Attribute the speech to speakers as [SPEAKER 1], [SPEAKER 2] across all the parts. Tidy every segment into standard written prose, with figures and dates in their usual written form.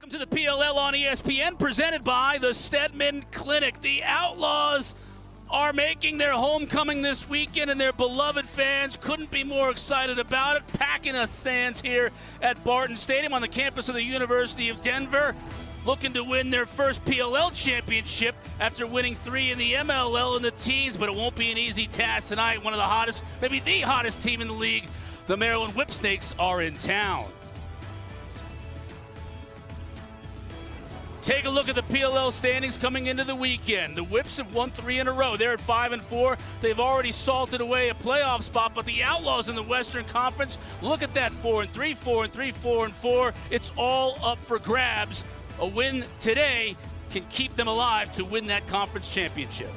[SPEAKER 1] Welcome to the PLL on ESPN, presented by the Stedman Clinic. The Outlaws are making their homecoming this weekend, and their beloved fans couldn't be more excited about it. Packing us stands here at Barton Stadium on the campus of the University of Denver, looking to win their first PLL championship after winning 3 in the MLL in the teens, but it won't be an easy task tonight. One of the hottest, maybe the hottest team in the league, the Maryland Whipsnakes, are in town. Take a look at the PLL standings coming into the weekend. The Whips have won 3 in a row. They're at 5-4. They've already salted away a playoff spot, but the Outlaws in the Western Conference, look at that, 4-3, 4-3, 4-4. It's all up for grabs. A win today can keep them alive to win that conference championship.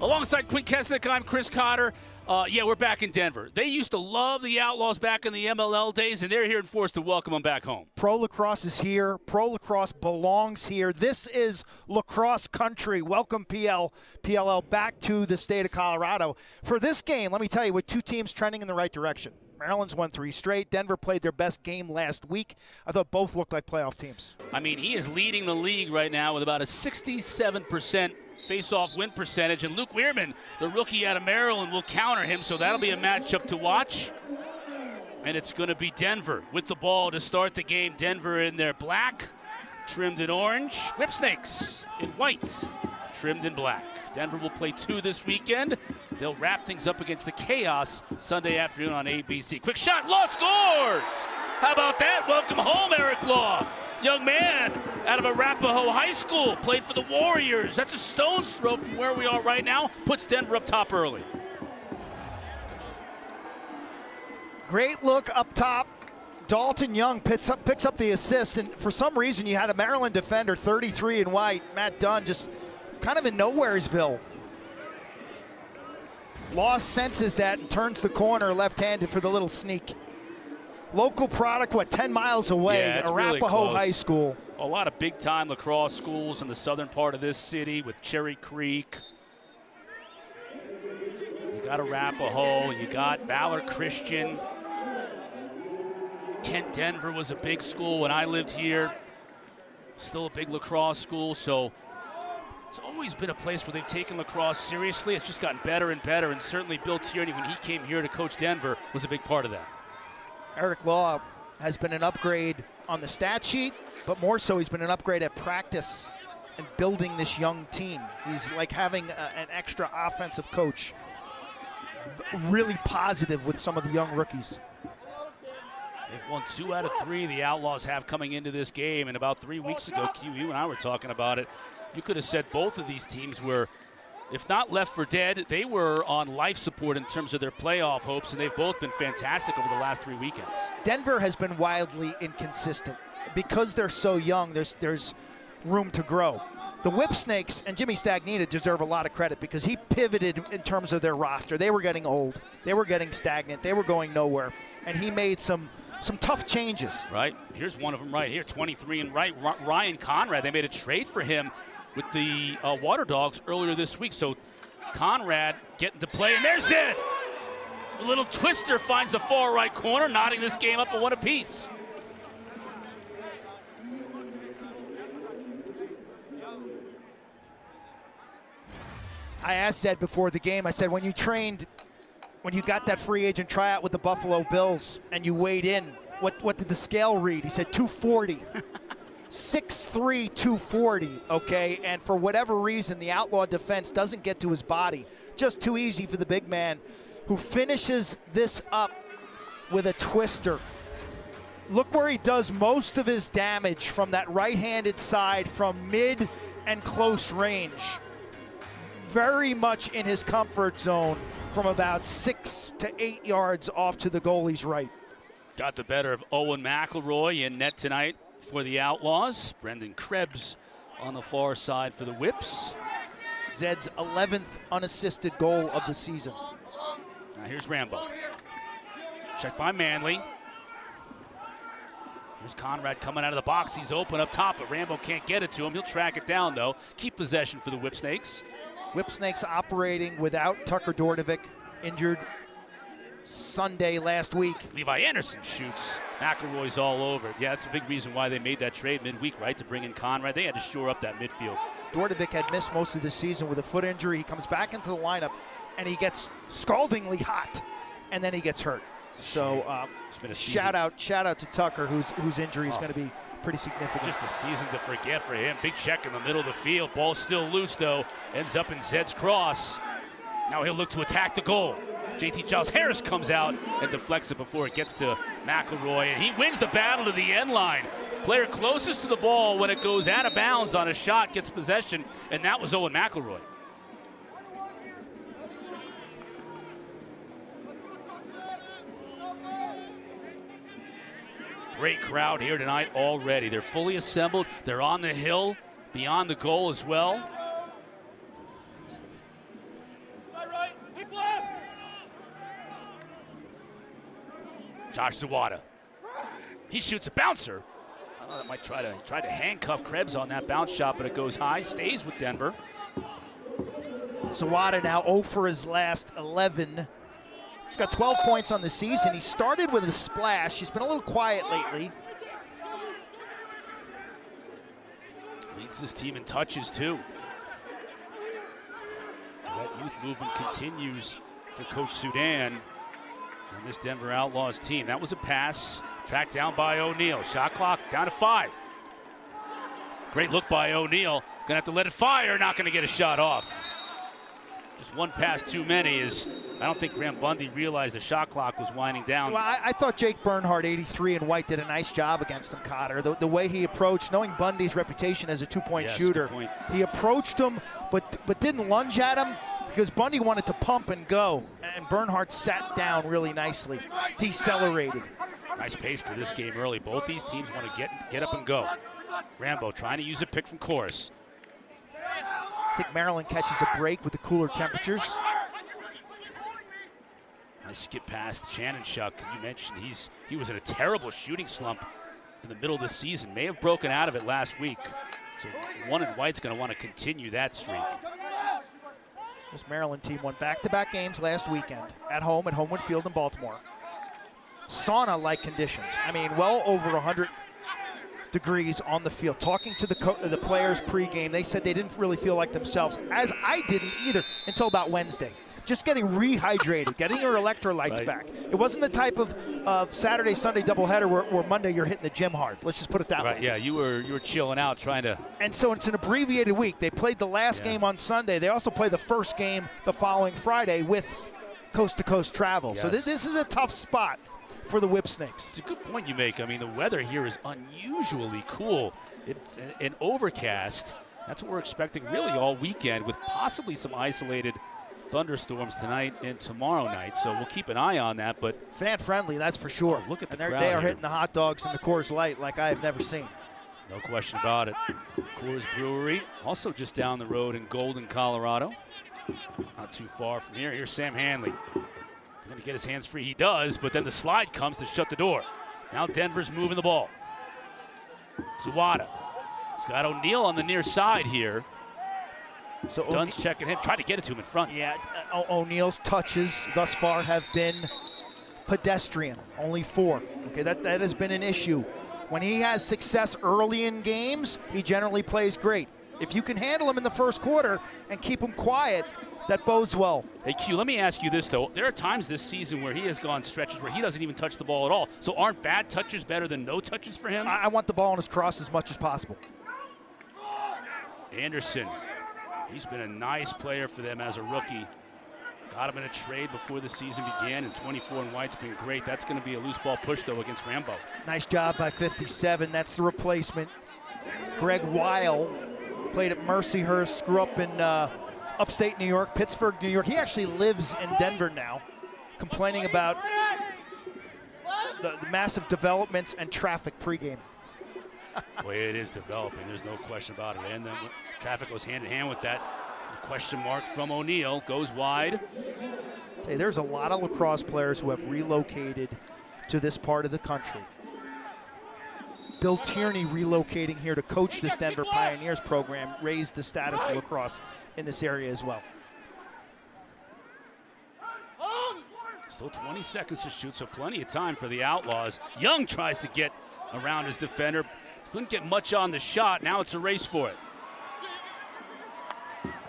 [SPEAKER 1] Alongside Quint, Kessenich, I'm Chris Cotter. We're back in Denver. They used to love the Outlaws back in the MLL days, and they're here in force to welcome them back home.
[SPEAKER 2] Pro Lacrosse is here. Pro Lacrosse belongs here. This is lacrosse country. Welcome PLL back to the state of Colorado. For this game, let me tell you, with two teams trending in the right direction. Maryland's won 3 straight. Denver played their best game last week. I thought both looked like playoff teams.
[SPEAKER 1] I mean, he is leading the league right now with about a 67% face-off win percentage, and Luke Weirman, the rookie out of Maryland, will counter him, so that'll be a matchup to watch. And it's going to be Denver with the ball to start the game. Denver in their black, trimmed in orange. Whipsnakes in white, trimmed in black. Denver will play 2 this weekend. They'll wrap things up against the Chaos Sunday afternoon on ABC. Quick shot, Law scores! How about that? Welcome home, Eric Law. Young man out of Arapahoe High School, played for the Warriors. That's a stone's throw from where we are right now. Puts Denver up top early.
[SPEAKER 2] Great look up top. Dalton Young picks up the assist, and for some reason you had a Maryland defender, 33 in white, Matt Dunn, just kind of in nowheresville. Law senses that and turns the corner left-handed for the little sneak. Local product, 10 miles away, Arapahoe
[SPEAKER 1] really
[SPEAKER 2] High School.
[SPEAKER 1] A lot of big-time lacrosse schools in the southern part of this city with Cherry Creek. You got Arapahoe, you got Valor Christian. Kent Denver was a big school when I lived here. Still a big lacrosse school, so it's always been a place where they've taken lacrosse seriously. It's just gotten better and better, and certainly Bill Tierney, when he came here to coach Denver, was a big part of that.
[SPEAKER 2] Eric Law has been an upgrade on the stat sheet, but more so he's been an upgrade at practice and building this young team. He's like having an extra offensive coach. Really positive with some of the young rookies.
[SPEAKER 1] They've won 2 out of 3 the Outlaws have coming into this game, and about 3 weeks ago, Q, you and I were talking about it. You could have said both of these teams were, if not left for dead, they were on life support in terms of their playoff hopes, and they've both been fantastic over the last 3 weekends.
[SPEAKER 2] Denver has been wildly inconsistent. Because they're so young, there's room to grow. The Whipsnakes and Jimmy Stagnita deserve a lot of credit because he pivoted in terms of their roster. They were getting old. They were getting stagnant. They were going nowhere. And he made some tough changes.
[SPEAKER 1] Right. Here's one of them right here, 23 and right. Ryan Conrad, they made a trade for him with the Water Dogs earlier this week. So Conrad getting to play, and there's it! A little twister finds the far right corner, knotting this game up at 1 apiece.
[SPEAKER 2] I asked Zed before the game, I said, when you got that free agent tryout with the Buffalo Bills and you weighed in, what did the scale read? He said 240. 6'3", 240, okay? And for whatever reason, the Outlaw defense doesn't get to his body. Just too easy for the big man, who finishes this up with a twister. Look where he does most of his damage from that right-handed side from mid and close range. Very much in his comfort zone from about 6 to 8 yards off to the goalie's right.
[SPEAKER 1] Got the better of Owen McElroy in net tonight for the Outlaws. Brendan Krebs on the far side for the Whips.
[SPEAKER 2] Zed's 11th unassisted goal of the season.
[SPEAKER 1] Now here's Rambo. Checked by Manley. Here's Conrad coming out of the box. He's open up top, but Rambo can't get it to him. He'll track it down, though. Keep possession for the Whipsnakes.
[SPEAKER 2] Whipsnakes operating without Tucker Dordovic, injured Sunday last week.
[SPEAKER 1] Levi Anderson shoots. McElroy's all over it. Yeah, that's a big reason why they made that trade midweek, right, to bring in Conrad. They had to shore up that midfield.
[SPEAKER 2] Dordovic had missed most of the season with a foot injury. He comes back into the lineup, and he gets scaldingly hot, and then he gets hurt. So shout out to Tucker, whose injury is going to be pretty significant.
[SPEAKER 1] Just a season to forget for him. Big check in the middle of the field. Ball still loose, though. Ends up in Zed's cross. Now he'll look to attack the goal. JT Giles Harris comes out and deflects it before it gets to McElroy, and he wins the battle to the end line. Player closest to the ball when it goes out of bounds on a shot gets possession, and that was Owen McElroy. Great crowd here tonight already. They're fully assembled. They're on the hill beyond the goal as well. Josh Zawada. He shoots a bouncer. I thought that might try to handcuff Krebs on that bounce shot, but it goes high, stays with Denver.
[SPEAKER 2] Zawada now 0 for his last 11. He's got 12 points on the season. He started with a splash. He's been a little quiet lately.
[SPEAKER 1] Leads this team in touches, too. That youth movement continues for Coach Sudan and this Denver Outlaws team. That was a pass, tracked down by O'Neal. Shot clock down to 5. Great look by O'Neal. Gonna have to let it fire, not gonna get a shot off. Just one pass too many. I don't think Graham Bundy realized the shot clock was winding down.
[SPEAKER 2] Well, I thought Jake Bernhardt, 83, and White did a nice job against him, Cotter. The way he approached, knowing Bundy's reputation as a two-point shooter, he approached him but didn't lunge at him because Bundy wanted to pump and go, and Bernhardt sat down really nicely, decelerated.
[SPEAKER 1] Nice pace to this game early. Both these teams want to get up and go. Rambo trying to use a pick from Chorus.
[SPEAKER 2] I think Maryland catches a break with the cooler temperatures.
[SPEAKER 1] Nice skip past Shannon Shuck. You mentioned he was in a terrible shooting slump in the middle of the season. May have broken out of it last week. So one and White's going to want to continue that streak.
[SPEAKER 2] This Maryland team won back-to-back games last weekend at Homewood Field in Baltimore. Sauna-like conditions. I mean, well over 100 degrees on the field. Talking to the players pregame, they said they didn't really feel like themselves, as I didn't either until about Wednesday. Just getting rehydrated, getting your electrolytes back. It wasn't the type of Saturday, Sunday doubleheader where Monday you're hitting the gym hard. Let's just put it that way.
[SPEAKER 1] Yeah, you were chilling out trying to.
[SPEAKER 2] And so it's an abbreviated week. They played the last game on Sunday. They also play the first game the following Friday with coast-to-coast travel. Yes. So this is a tough spot for the Whipsnakes.
[SPEAKER 1] It's a good point you make. I mean, the weather here is unusually cool. It's an overcast. That's what we're expecting really all weekend, with possibly some isolated thunderstorms tonight and tomorrow night. So we'll keep an eye on that. But
[SPEAKER 2] fan-friendly, that's for sure.
[SPEAKER 1] Look at the crowd.
[SPEAKER 2] They are hitting the hot dogs and the Coors Light like I have never seen.
[SPEAKER 1] No question about it. Coors Brewery, also just down the road in Golden, Colorado. Not too far from here. Here's Sam Hanley. He's going to get his hands free. He does, but then the slide comes to shut the door. Now Denver's moving the ball. Zawada. He's got O'Neal on the near side here. So Dunn's checking him, trying to get it to him in front.
[SPEAKER 2] Yeah, O'Neal's touches thus far have been pedestrian, only 4. Okay, that has been an issue. When he has success early in games, he generally plays great. If you can handle him in the first quarter and keep him quiet, that bodes well.
[SPEAKER 1] Hey, Q, let me ask you this, though. There are times this season where he has gone stretches where he doesn't even touch the ball at all. So aren't bad touches better than no touches for him?
[SPEAKER 2] I want the ball on his cross as much as possible.
[SPEAKER 1] Anderson. He's been a nice player for them as a rookie. Got him in a trade before the season began, and 24 and White's been great. That's going to be a loose ball push, though, against Rambo.
[SPEAKER 2] Nice job by 57. That's the replacement. Greg Weil played at Mercyhurst, grew up in upstate New York, Pittsburgh, New York. He actually lives in Denver now, complaining about the massive developments and traffic pregame.
[SPEAKER 1] Boy, it is developing. There's no question about it. And then traffic goes hand in hand with that. The question mark from O'Neal goes wide.
[SPEAKER 2] Hey, there's a lot of lacrosse players who have relocated to this part of the country. Bill Tierney relocating here to coach this Denver Pioneers program raised the status of lacrosse in this area as well.
[SPEAKER 1] Still 20 seconds to shoot, so plenty of time for the Outlaws. Young tries to get around his defender. Couldn't get much on the shot. Now it's a race for it.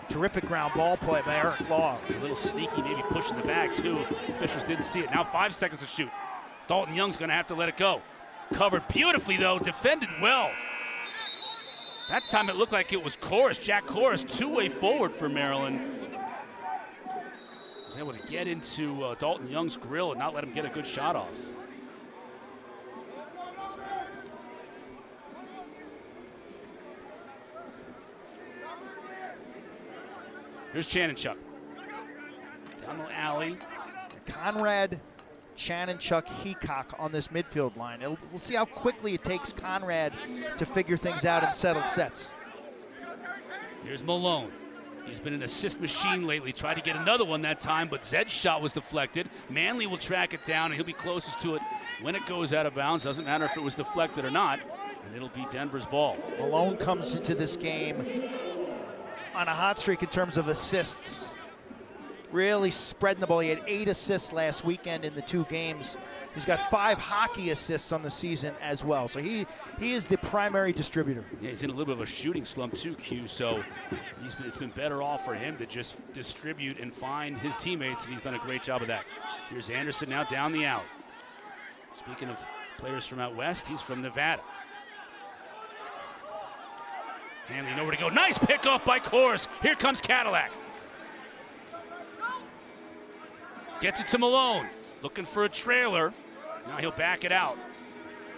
[SPEAKER 2] Terrific ground ball play by Eric Law.
[SPEAKER 1] A little sneaky, maybe pushing the bag too. Officials didn't see it. Now 5 seconds to shoot. Dalton Young's going to have to let it go. Covered beautifully though, defended well. That time it looked like it was Chorus, Jack Chorus, two-way forward for Maryland. Was able to get into Dalton Young's grill and not let him get a good shot off. Here's Kessenich. Down the alley.
[SPEAKER 2] Conrad, Kessenich, Heacock on this midfield line. We'll see how quickly it takes Conrad to figure things out in settled sets.
[SPEAKER 1] Here's Malone. He's been an assist machine lately. Tried to get another one that time, but Zed's shot was deflected. Manley will track it down, and he'll be closest to it when it goes out of bounds. Doesn't matter if it was deflected or not, and it'll be Denver's ball.
[SPEAKER 2] Malone comes into this game on a hot streak in terms of assists. Really spreading the ball. He had 8 assists last weekend in the 2 games. He's got 5 hockey assists on the season as well. So he is the primary distributor.
[SPEAKER 1] Yeah, he's in a little bit of a shooting slump too, Q. So it's been better off for him to just distribute and find his teammates, and he's done a great job of that. Here's Anderson now down the alley. Speaking of players from out west, he's from Nevada. Hanley nowhere to go. Nice pickoff by Chorus. Here comes Cadillac. Gets it to Malone. Looking for a trailer. Now he'll back it out.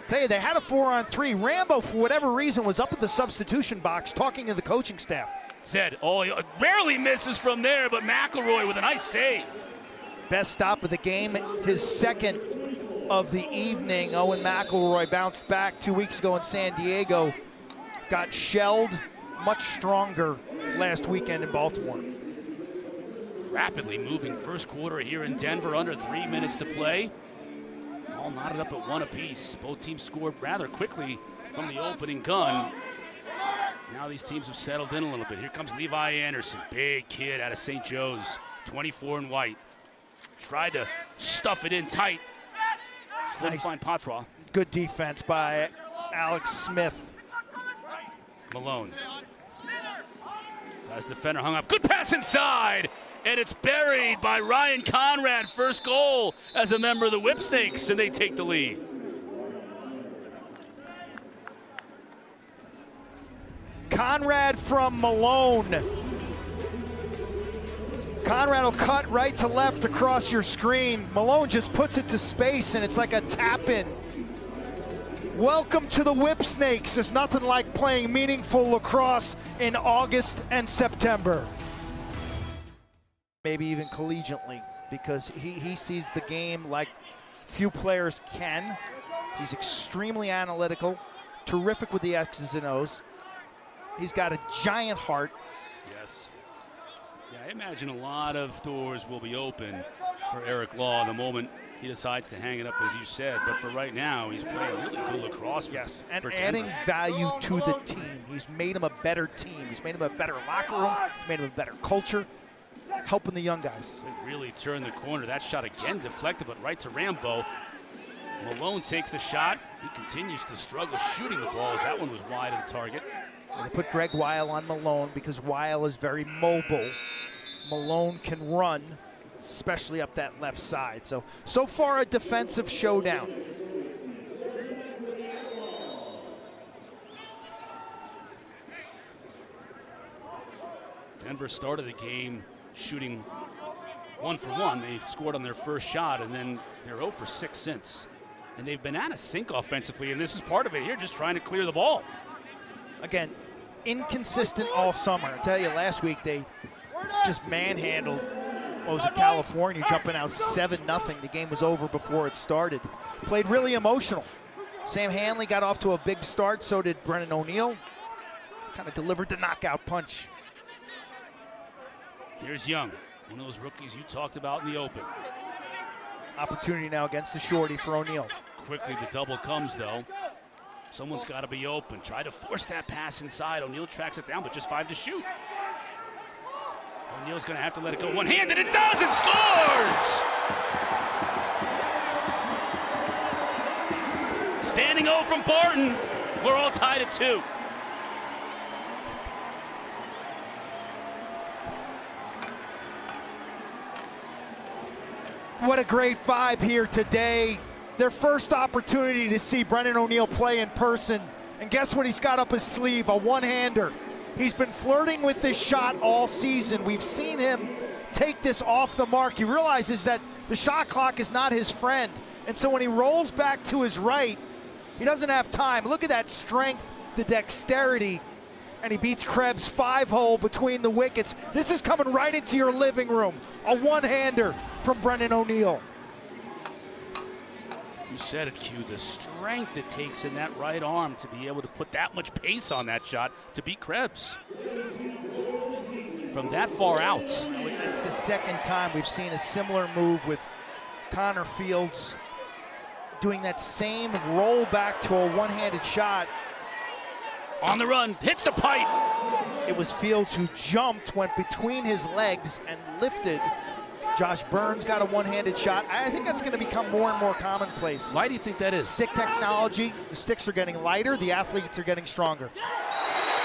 [SPEAKER 2] Tell you, they had a 4-on-3. Rambo, for whatever reason, was up at the substitution box talking to the coaching staff.
[SPEAKER 1] Said, oh, he barely misses from there, but McElroy with a nice save.
[SPEAKER 2] Best stop of the game, his second of the evening. Owen McElroy bounced back 2 weeks ago in San Diego. Got shelled much stronger last weekend in Baltimore.
[SPEAKER 1] Rapidly moving first quarter here in Denver, under 3 minutes to play. All knotted up at 1 apiece. Both teams scored rather quickly from the opening gun. Now these teams have settled in a little bit. Here comes Levi Anderson, big kid out of St. Joe's, 24 and white. Tried to stuff it in tight. Slow to find Patois.
[SPEAKER 2] Good defense by Alex Smith.
[SPEAKER 1] Malone. Guy's defender hung up. Good pass inside! And it's buried by Ryan Conrad. First goal as a member of the Whipsnakes, and they take the lead.
[SPEAKER 2] Conrad from Malone. Conrad will cut right to left across your screen. Malone just puts it to space, and it's like a tap-in. Welcome to the Whipsnakes. There's nothing like playing meaningful lacrosse in August and September. Maybe even collegiately, because he sees the game like few players can. He's extremely analytical, terrific with the X's and O's. He's got a giant heart.
[SPEAKER 1] Yes. Yeah, I imagine a lot of doors will be open for Eric Law the moment he decides to hang it up, as you said. But for right now, he's playing really good lacrosse.
[SPEAKER 2] Yes, and adding value to the team. He's made him a better team. He's made him a better locker room. He's made him a better culture, helping the young guys.
[SPEAKER 1] They've really turned the corner. That shot again deflected, but right to Rambo. Malone takes the shot. He continues to struggle shooting the balls. That one was wide of the target.
[SPEAKER 2] And they put Greg Weil on Malone because Weil is very mobile. Malone can run, especially up that left side. So far a defensive showdown.
[SPEAKER 1] Denver started the game shooting 1 for 1. They scored on their first shot, and then they're 0 for 6 since. And they've been out of sync offensively, and this is part of it here, just trying to clear the ball.
[SPEAKER 2] Again, inconsistent all summer. I tell you, last week they just manhandled, what was it, California, jumping out 7-0. The game was over before it started. Played really emotional. Sam Hanley got off to a big start, so did Brennan O'Neill. Kind of delivered the knockout punch.
[SPEAKER 1] Here's Young, one of those rookies you talked about in the open.
[SPEAKER 2] Opportunity now against the shorty for O'Neill.
[SPEAKER 1] Quickly the double comes though. Someone's got to be open. Try to force that pass inside. O'Neill tracks it down, but just 5 to shoot. O'Neill's going to have to let it go one-handed. It does, and scores! Standing O from Barton. We're all tied at 2.
[SPEAKER 2] What a great vibe here today. Their first opportunity to see Brendan O'Neill play in person. And guess what he's got up his sleeve? A one-hander. He's been flirting with this shot all season. We've seen him take this off the mark. He realizes that the shot clock is not his friend. And so when he rolls back to his right, he doesn't have time. Look at that strength, the dexterity. And he beats Krebs 5-hole between the wickets. This is coming right into your living room. A one-hander from Brendan O'Neill.
[SPEAKER 1] You said it, Q, the strength it takes in that right arm to be able to put that much pace on that shot to beat Krebs. From that far out.
[SPEAKER 2] It's the second time we've seen a similar move with Connor Fields doing that same roll back to a one-handed shot.
[SPEAKER 1] On the run, hits the pipe.
[SPEAKER 2] It was Fields who jumped, went between his legs and lifted. Josh Burns got a one-handed shot. I think that's going to become more and more commonplace.
[SPEAKER 1] Why do you think that is?
[SPEAKER 2] Stick technology, the sticks are getting lighter, the athletes are getting stronger.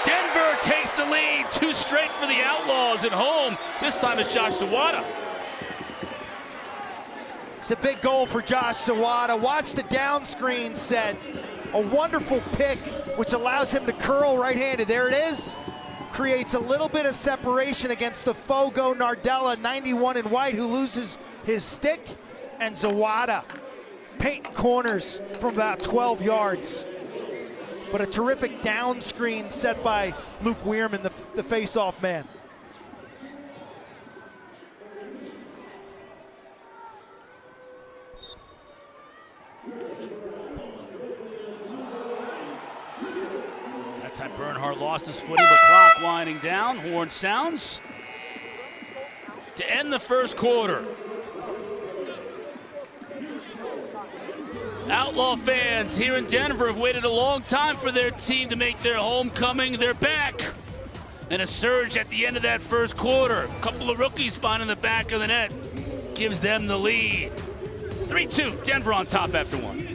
[SPEAKER 1] Denver takes the lead, 2 straight for the Outlaws at home. This time it's Josh Sawada.
[SPEAKER 2] It's a big goal for Josh Sawada. Watch the down screen set. A wonderful pick, which allows him to curl right-handed. There it is. Creates a little bit of separation against the Fogo Nardella, 91 in white, who loses his stick. And Zawada painting corners from about 12 yards. But a terrific down screen set by Luke Weirman, the face-off man.
[SPEAKER 1] That time Bernhardt lost his footing, but clock winding down. Horn sounds to end the first quarter. Outlaw fans here in Denver have waited a long time for their team to make their homecoming. They're back. And a surge at the end of that first quarter. A couple of rookies finding the back of the net. Gives them the lead. 3-2, Denver on top after 1.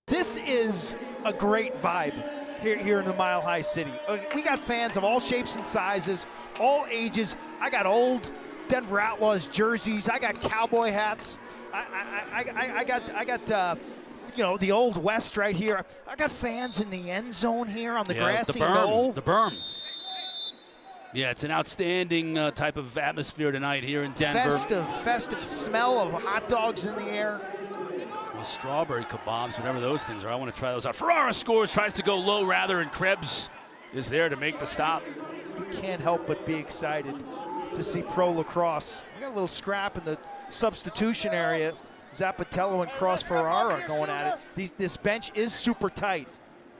[SPEAKER 2] This is a great vibe here in the Mile High City. We got fans of all shapes and sizes, all ages. I got old Denver Outlaws jerseys. I got cowboy hats. I got you know, the old West right here. I got fans in the end zone here on the grassy knoll.
[SPEAKER 1] The berm. Yeah, it's an outstanding type of atmosphere tonight here in Denver.
[SPEAKER 2] Festive smell of hot dogs in the air.
[SPEAKER 1] Well, strawberry kebabs, whatever those things are. I want to try those out. Ferrara scores, tries to go low rather, and Krebs is there to make the stop.
[SPEAKER 2] You can't help but be excited to see pro lacrosse. We got a little scrap in the substitution area. Zappatello and Cross Ferrara going at it. This bench is super tight.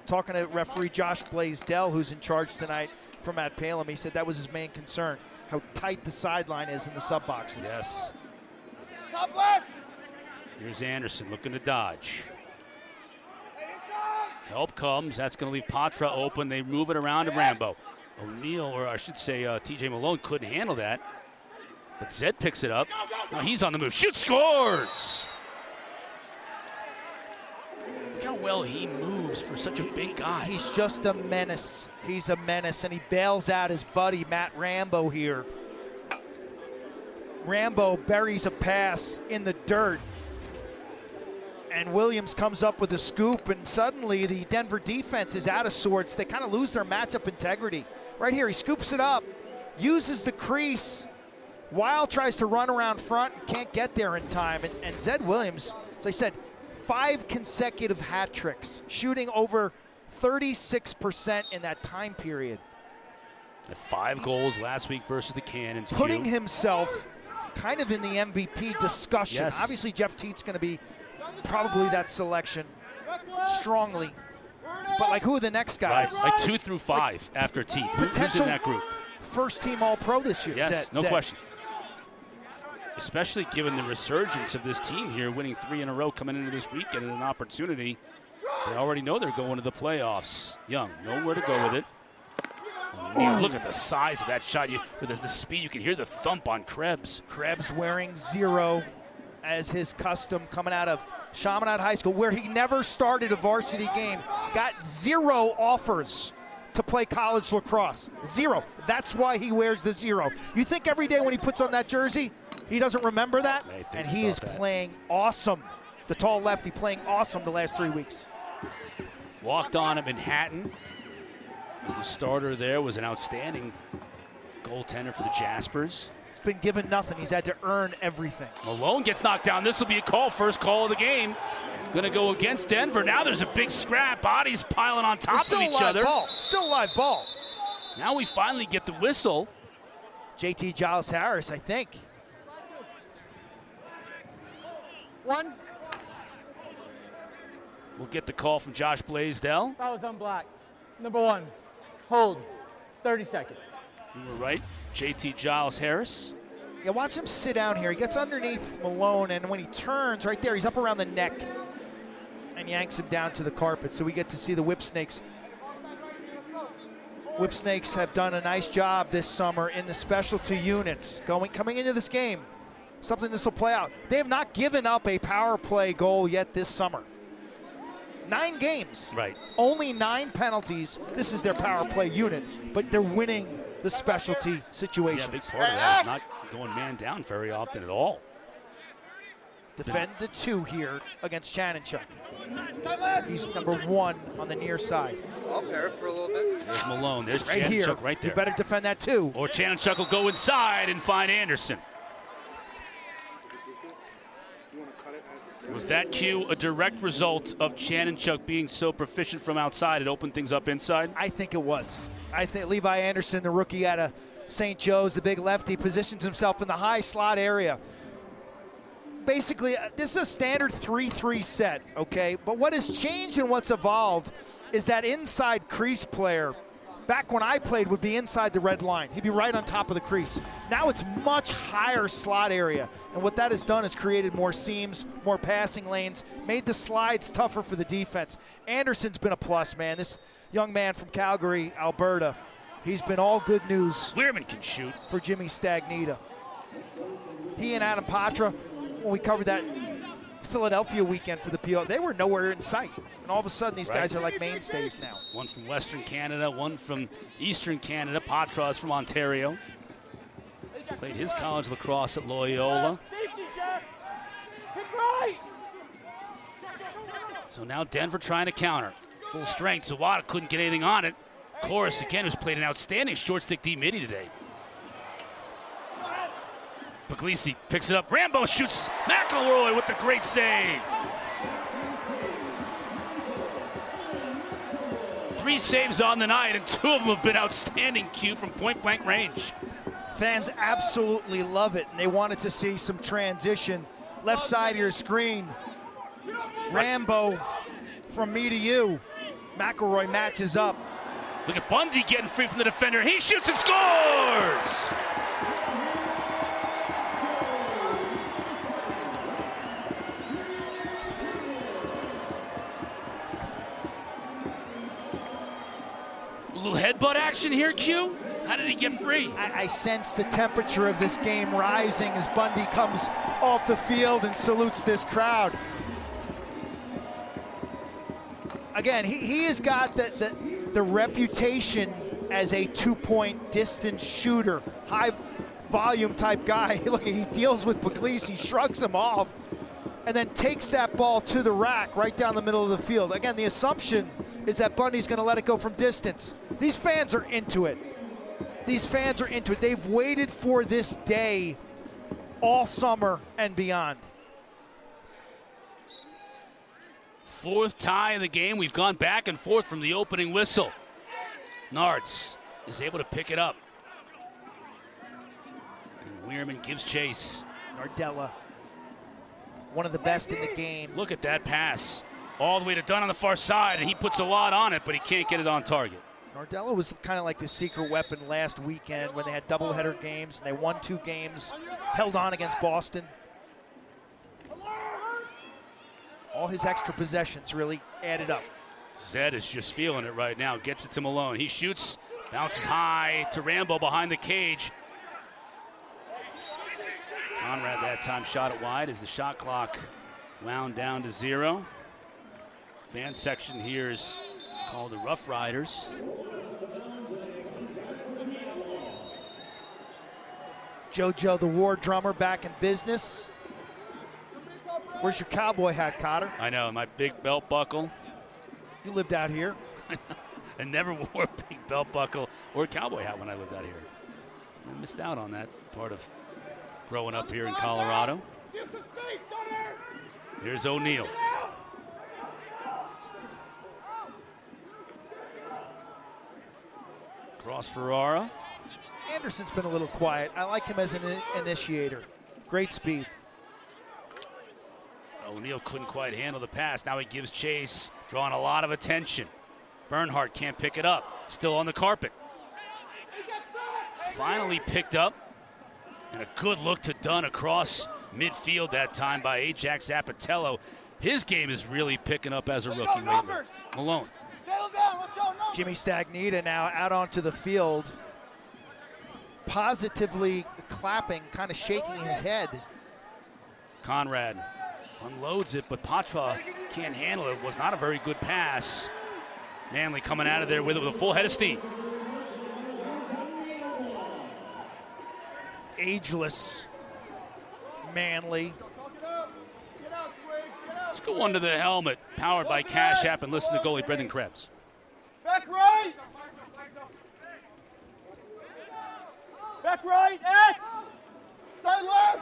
[SPEAKER 2] Talking to referee Josh Blaisdell, who's in charge tonight from Matt Palem, he said that was his main concern, how tight the sideline is in the sub boxes.
[SPEAKER 1] Yes.
[SPEAKER 3] Top left.
[SPEAKER 1] Here's Anderson looking to dodge. Help comes. That's going to leave Patra open. They move it around to Rambo. O'Neill, or I should say TJ Malone, couldn't handle that. But Zed picks it up. Now he's on the move. Shoot, scores! Look how well he moves for such a big guy.
[SPEAKER 2] He's just a menace. He's a menace, and he bails out his buddy, Matt Rambo, here. Rambo buries a pass in the dirt. And Williams comes up with a scoop, and suddenly the Denver defense is out of sorts. They kind of lose their matchup integrity. Right here, he scoops it up, uses the crease. Weil tries to run around front and can't get there in time. And Zed Williams, as I said, 5 consecutive hat tricks, shooting over 36% in that time period.
[SPEAKER 1] At 5 goals last week versus the Cannons.
[SPEAKER 2] Putting himself kind of in the MVP discussion.
[SPEAKER 1] Yes.
[SPEAKER 2] Obviously, Jeff Teet's going to be probably that selection strongly. But like, who are the next guys?
[SPEAKER 1] Right. Like 2 through 5 after Teet. Who's in that group?
[SPEAKER 2] First team All-Pro this year.
[SPEAKER 1] Yes,
[SPEAKER 2] Zed,
[SPEAKER 1] no question. Especially given the resurgence of this team here, winning 3 in a row coming into this weekend and an opportunity. They already know they're going to the playoffs. Young, nowhere to go with it. Oh, look at the size of that shot. With the speed, you can hear the thump on Krebs.
[SPEAKER 2] Krebs wearing 0 as his custom, coming out of Chaminade High School, where he never started a varsity game, got 0 offers to play college lacrosse. 0. That's why he wears the 0. You think every day when he puts on that jersey, he doesn't remember that? And he is playing awesome. The tall lefty playing awesome the last 3 weeks.
[SPEAKER 1] Walked on at Manhattan. Was the starter there, was an outstanding goaltender for the Jaspers.
[SPEAKER 2] He's been given nothing. He's had to earn everything.
[SPEAKER 1] Malone gets knocked down. This will be a call, first call of the game. Gonna go against Denver. Now there's a big scrap. Bodies piling on top of each other.
[SPEAKER 2] Still live ball.
[SPEAKER 1] Now we finally get the whistle.
[SPEAKER 2] JT Giles Harris, I think.
[SPEAKER 3] 1.
[SPEAKER 1] We'll get the call from Josh Blaisdell.
[SPEAKER 3] Fouls on black. Number 1. Hold. 30 seconds.
[SPEAKER 1] You were right. JT Giles Harris.
[SPEAKER 2] Yeah, watch him sit down here. He gets underneath Malone, and when he turns right there, he's up around the neck and yanks him down to the carpet. So we get to see the Whipsnakes. Whipsnakes have done a nice job this summer in the specialty units. Coming into this game, something this will play out. They have not given up a power play goal yet this summer. 9 games.
[SPEAKER 1] Right.
[SPEAKER 2] Only 9 penalties. This is their power play unit, but they're winning the specialty situations.
[SPEAKER 1] Yeah, big part of that is not going man down very often at all.
[SPEAKER 2] Defend the 2 here against Kessenich. He's number 1 on the near side.
[SPEAKER 3] I'll pair it for a little bit.
[SPEAKER 1] There's Malone. There's
[SPEAKER 2] Right here.
[SPEAKER 1] Kessenich right there.
[SPEAKER 2] You better defend that 2.
[SPEAKER 1] Or Kessenich will go inside and find Anderson. Was that cue a direct result of Kessenich being so proficient from outside? It opened things up inside?
[SPEAKER 2] I think it was. I think Levi Anderson, the rookie out of St. Joe's, the big lefty, positions himself in the high slot area. Basically, this is a standard 3-3 set, okay? But what has changed and what's evolved is that inside crease player, back when I played, would be inside the red line. He'd be right on top of the crease. Now it's much higher slot area. And what that has done is created more seams, more passing lanes, made the slides tougher for the defense. Anderson's been a plus, man. This young man from Calgary, Alberta, he's been all good news.
[SPEAKER 1] Weirman can shoot.
[SPEAKER 2] For Jimmy Stagnita. He and Adam Patra, when we covered that Philadelphia weekend for the PLL, they were nowhere in sight. And all of a sudden, these guys are like mainstays now.
[SPEAKER 1] One from Western Canada, one from Eastern Canada. Patras from Ontario. Played his college lacrosse at Loyola. So now Denver trying to counter. Full strength. Zawada couldn't get anything on it. Chorus again, who's played an outstanding short stick D midi today. Puglisi picks it up. Rambo shoots. McElroy with the great save. 3 saves on the night, and 2 of them have been outstanding, Q, from point-blank range.
[SPEAKER 2] Fans absolutely love it, and they wanted to see some transition. Left side of your screen. Rambo from me to you. McElroy matches up.
[SPEAKER 1] Look at Bundy getting free from the defender. He shoots and scores! A little headbutt action here, Q. How did he get free?
[SPEAKER 2] I sense the temperature of this game rising as Bundy comes off the field and salutes this crowd. Again, he has got the reputation as a 2-point distance shooter, high volume type guy. Look, he deals with Puglisi, shrugs him off, and then takes that ball to the rack right down the middle of the field. Again, the assumption is that Bundy's gonna let it go from distance. These fans are into it. These fans are into it. They've waited for this day all summer and beyond.
[SPEAKER 1] 4th tie of the game. We've gone back and forth from the opening whistle. Nards is able to pick it up. And Weirman gives chase.
[SPEAKER 2] Nardella, one of the best in the game.
[SPEAKER 1] Look at that pass. All the way to Dunn on the far side, and he puts a lot on it, but he can't get it on target.
[SPEAKER 2] Nardella was kind of like the secret weapon last weekend when they had doubleheader games, and they won 2 games, held on against Boston. All his extra possessions really added up.
[SPEAKER 1] Zed is just feeling it right now. Gets it to Malone. He shoots, bounces high to Rambo behind the cage. Conrad that time shot it wide as the shot clock wound down to 0. Fan section here is called the Rough Riders.
[SPEAKER 2] JoJo, the war drummer, back in business. Where's your cowboy hat, Cotter?
[SPEAKER 1] I know, my big belt buckle.
[SPEAKER 2] You lived out here.
[SPEAKER 1] I never wore a big belt buckle or a cowboy hat when I lived out here. I missed out on that part of growing up here in Colorado. Here's O'Neal. Cross Ferrara.
[SPEAKER 2] Anderson's been a little quiet. I like him as an initiator. Great speed.
[SPEAKER 1] O'Neal couldn't quite handle the pass. Now he gives chase, drawing a lot of attention. Bernhardt can't pick it up. Still on the carpet. Finally picked up. And a good look to Dunn across midfield that time by Ajax Zapatello. His game is really picking up as a rookie lately. Malone.
[SPEAKER 2] Jimmy Stagnita now out onto the field, positively clapping, kind of shaking his head.
[SPEAKER 1] Conrad unloads it, but Patra can't handle it. Was not a very good pass. Manley coming out of there with it with a full head of steam.
[SPEAKER 2] Ageless Manley.
[SPEAKER 1] Let's go under the helmet, powered by Cash App, and listen to goalie Brendan Krebs.
[SPEAKER 3] Back right. Back right, X. Side left.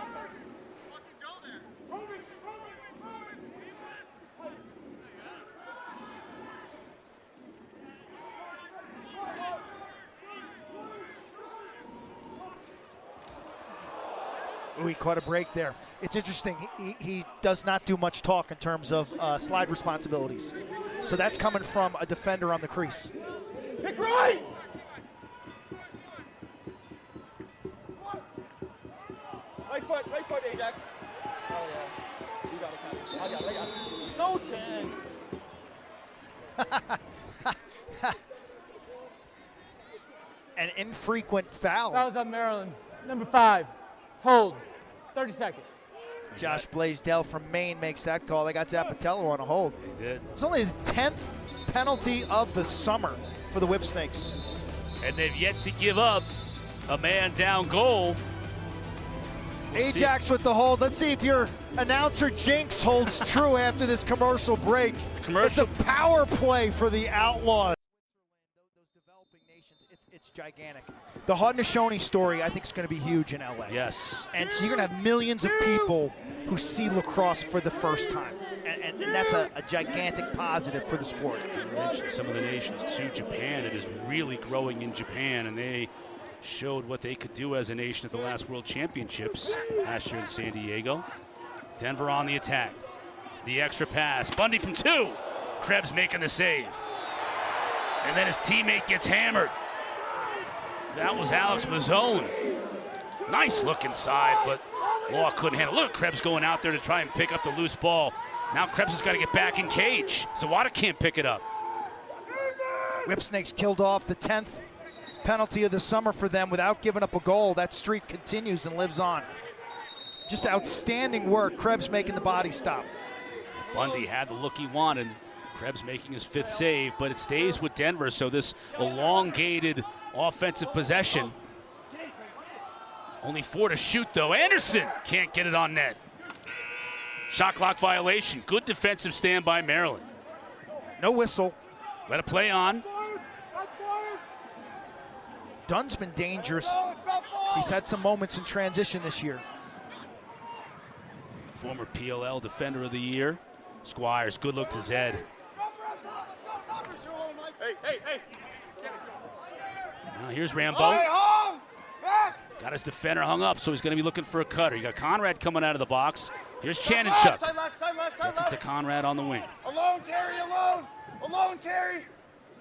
[SPEAKER 2] Ooh, he caught a break there. It's interesting, he does not do much talk in terms of slide responsibilities. So that's coming from a defender on the crease.
[SPEAKER 3] Pick right! Right foot, Ajax. Oh yeah, you got it, I got it. No chance.
[SPEAKER 2] An infrequent foul.
[SPEAKER 3] That was on Maryland. Number 5, hold, 30 seconds.
[SPEAKER 2] Josh Blaisdell from Maine makes that call. They got Zapatello on a hold.
[SPEAKER 1] They did.
[SPEAKER 2] It's only the 10th penalty of the summer for the Whipsnakes.
[SPEAKER 1] And they've yet to give up a man down goal. We'll
[SPEAKER 2] Ajax with the hold. Let's see if your announcer jinx holds true after this commercial break. It's a power play for the Outlaws. Those developing nations, it's gigantic. The Haudenosaunee story, I think, is going to be huge in LA.
[SPEAKER 1] Yes.
[SPEAKER 2] And so you're going to have millions of people who see lacrosse for the first time. And that's a gigantic positive for the sport.
[SPEAKER 1] You mentioned some of the nations too. Japan, it is really growing in Japan, and they showed what they could do as a nation at the last World Championships last year in San Diego. Denver on the attack. The extra pass. Bundy from 2. Krebs making the save. And then his teammate gets hammered. That was Alex Mazzone. Nice look inside, but Law couldn't handle it. Look, Krebs going out there to try and pick up the loose ball. Now Krebs has got to get back in cage. Zawada can't pick it up.
[SPEAKER 2] Whipsnakes killed off the 10th penalty of the summer for them without giving up a goal. That streak continues and lives on. Just outstanding work. Krebs making the body stop.
[SPEAKER 1] Bundy had the look he wanted. Krebs making his 5th save, but it stays with Denver, so this elongated offensive possession. Only 4 to shoot, though. Anderson can't get it on net. Shot clock violation. Good defensive stand by Maryland.
[SPEAKER 2] No whistle.
[SPEAKER 1] Let it play on.
[SPEAKER 2] Dunn's been dangerous. He's had some moments in transition this year.
[SPEAKER 1] Former PLL Defender of the Year. Squires, good look to Zed.
[SPEAKER 3] Hey.
[SPEAKER 1] Now here's Rambo. Got his defender hung up, so he's going to be looking for a cutter. You got Conrad coming out of the box. Here's Chanenchuk.
[SPEAKER 3] Side left.
[SPEAKER 1] Gets it to Conrad on the wing.
[SPEAKER 3] Alone, Terry, alone. Alone, Terry.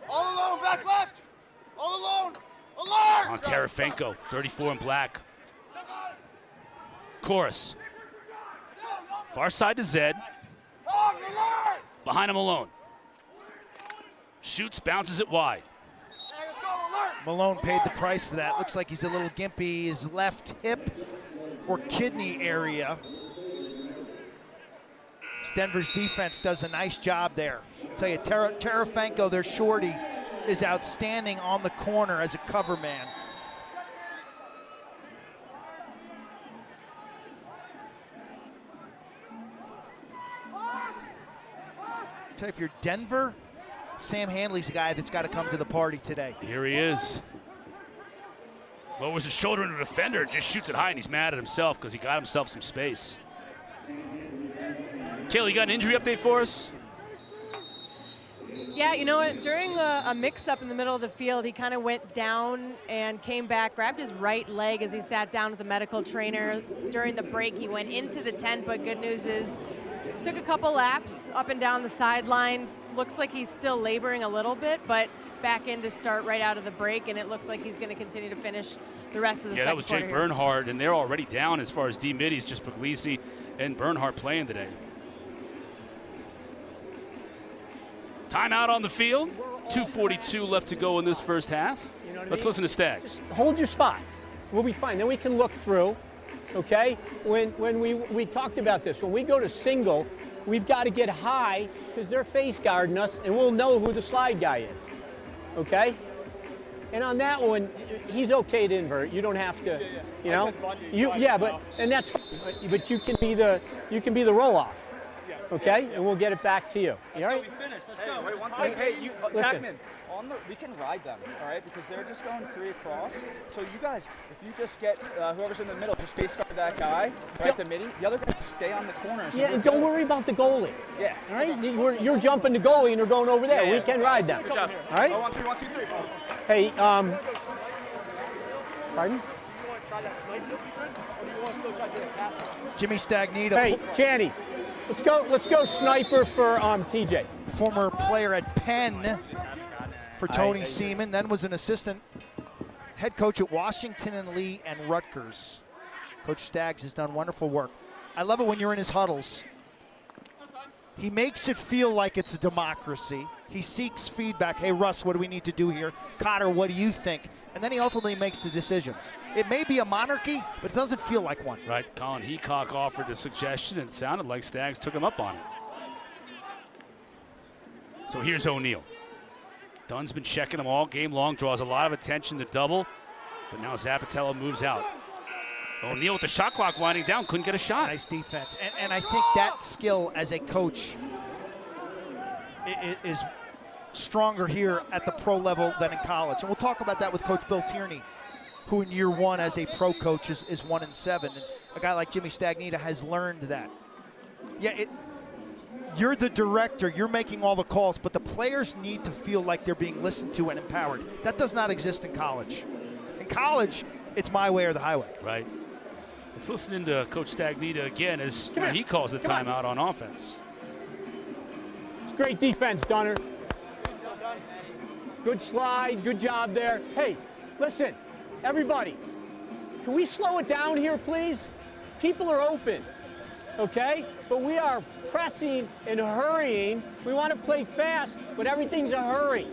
[SPEAKER 3] All alone, back left. All alone. Alert!
[SPEAKER 1] On Terefenko, 34 in black. Chorus. Far side to Zed. Behind him alone. Shoots, bounces it wide.
[SPEAKER 2] Malone paid the price for that. Looks like he's a little gimpy. His left hip or kidney area Denver's defense does a nice job there. I'll tell you, Terafenko, their shorty, is outstanding on the corner as a cover man. I'll tell you, if you're Denver, Sam Handley's the guy that's got to come to the party today.
[SPEAKER 1] Here he is. Lowers his shoulder into the defender, just shoots it high, and he's mad at himself because he got himself some space. Kaylee, you got an injury update for us?
[SPEAKER 4] Yeah, you know what? During a mix-up in the middle of the field, he kind of went down and came back, grabbed his right leg as he sat down with the medical trainer. During the break, he went into the tent, but good news is took a couple laps up and down the sideline. Looks like he's still laboring a little bit, but back in to start right out of the break, and it looks like he's going to continue to finish the rest of the second quarter. Yeah,
[SPEAKER 1] that was Jake Bernhardt, and they're already down as far as D-middies, just Puglisi and Bernhardt playing today. Timeout on the field. 2:42 left to go in this first half.
[SPEAKER 5] You know what I
[SPEAKER 1] Let's
[SPEAKER 5] mean?
[SPEAKER 1] listen to Stags.
[SPEAKER 5] Just hold your spots. We'll be fine. Then we can look through, okay? When we talked about this, when we go to single, we've got to get high because they're face guarding us, and we'll know who the slide guy is, okay? And on that one, he's okay to invert. You don't have to, you know. But you can be the roll off, okay? And we'll get it back to you. You all right?
[SPEAKER 3] Hey, wait, one thing. Hey, you, Tackman, we can ride them, all right? Because they're just going 3 across. So you guys, if you just get whoever's in the middle, just face guard that guy, right, the midi. The other guys stay on the corner. So
[SPEAKER 5] yeah, and don't worry about the goalie.
[SPEAKER 3] Yeah.
[SPEAKER 5] All right? You're jumping the goalie and they're going over there.
[SPEAKER 3] Yeah,
[SPEAKER 5] we can ride them.
[SPEAKER 3] Good job.
[SPEAKER 5] All right?
[SPEAKER 3] 1, 2, 3, 1, 2, 3.
[SPEAKER 5] Hey, pardon?
[SPEAKER 3] You want to try that snipe or do you want to go try to do a cap?
[SPEAKER 2] Jimmy Stagnita.
[SPEAKER 5] Hey, Channy, let's go sniper for TJ.
[SPEAKER 2] Former player at Penn for Tony Seaman, then was an assistant head coach at Washington and Lee and Rutgers. Coach Staggs has done wonderful work. I love it when you're in his huddles. He makes it feel like it's a democracy. He seeks feedback. Hey, Russ, what do we need to do here? Cotter, what do you think? And then he ultimately makes the decisions. It may be a monarchy, but it doesn't feel like one.
[SPEAKER 1] Right, Colin Heacock offered a suggestion, and it sounded like Staggs took him up on it. So here's O'Neal. Dunn's been checking him all game long, draws a lot of attention to double, but now Zappatello moves out. O'Neal with the shot clock winding down, couldn't get a shot.
[SPEAKER 2] Nice defense, and I think that skill as a coach is stronger here at the pro level than in college. And we'll talk about that with Coach Bill Tierney, who in year 1 as a pro coach is 1-7. And a guy like Jimmy Stagnita has learned that. Yeah, you're the director, you're making all the calls, but the players need to feel like they're being listened to and empowered. That does not exist in college. In college, it's my way or the highway.
[SPEAKER 1] Right. Let's listen into Coach Stagnita again as he calls the timeout on offense.
[SPEAKER 5] It's great defense, Dunner. Good slide, good job there. Hey, listen, everybody, can we slow it down here, please? People are open, okay? But we are pressing and hurrying. We want to play fast, but everything's a hurry.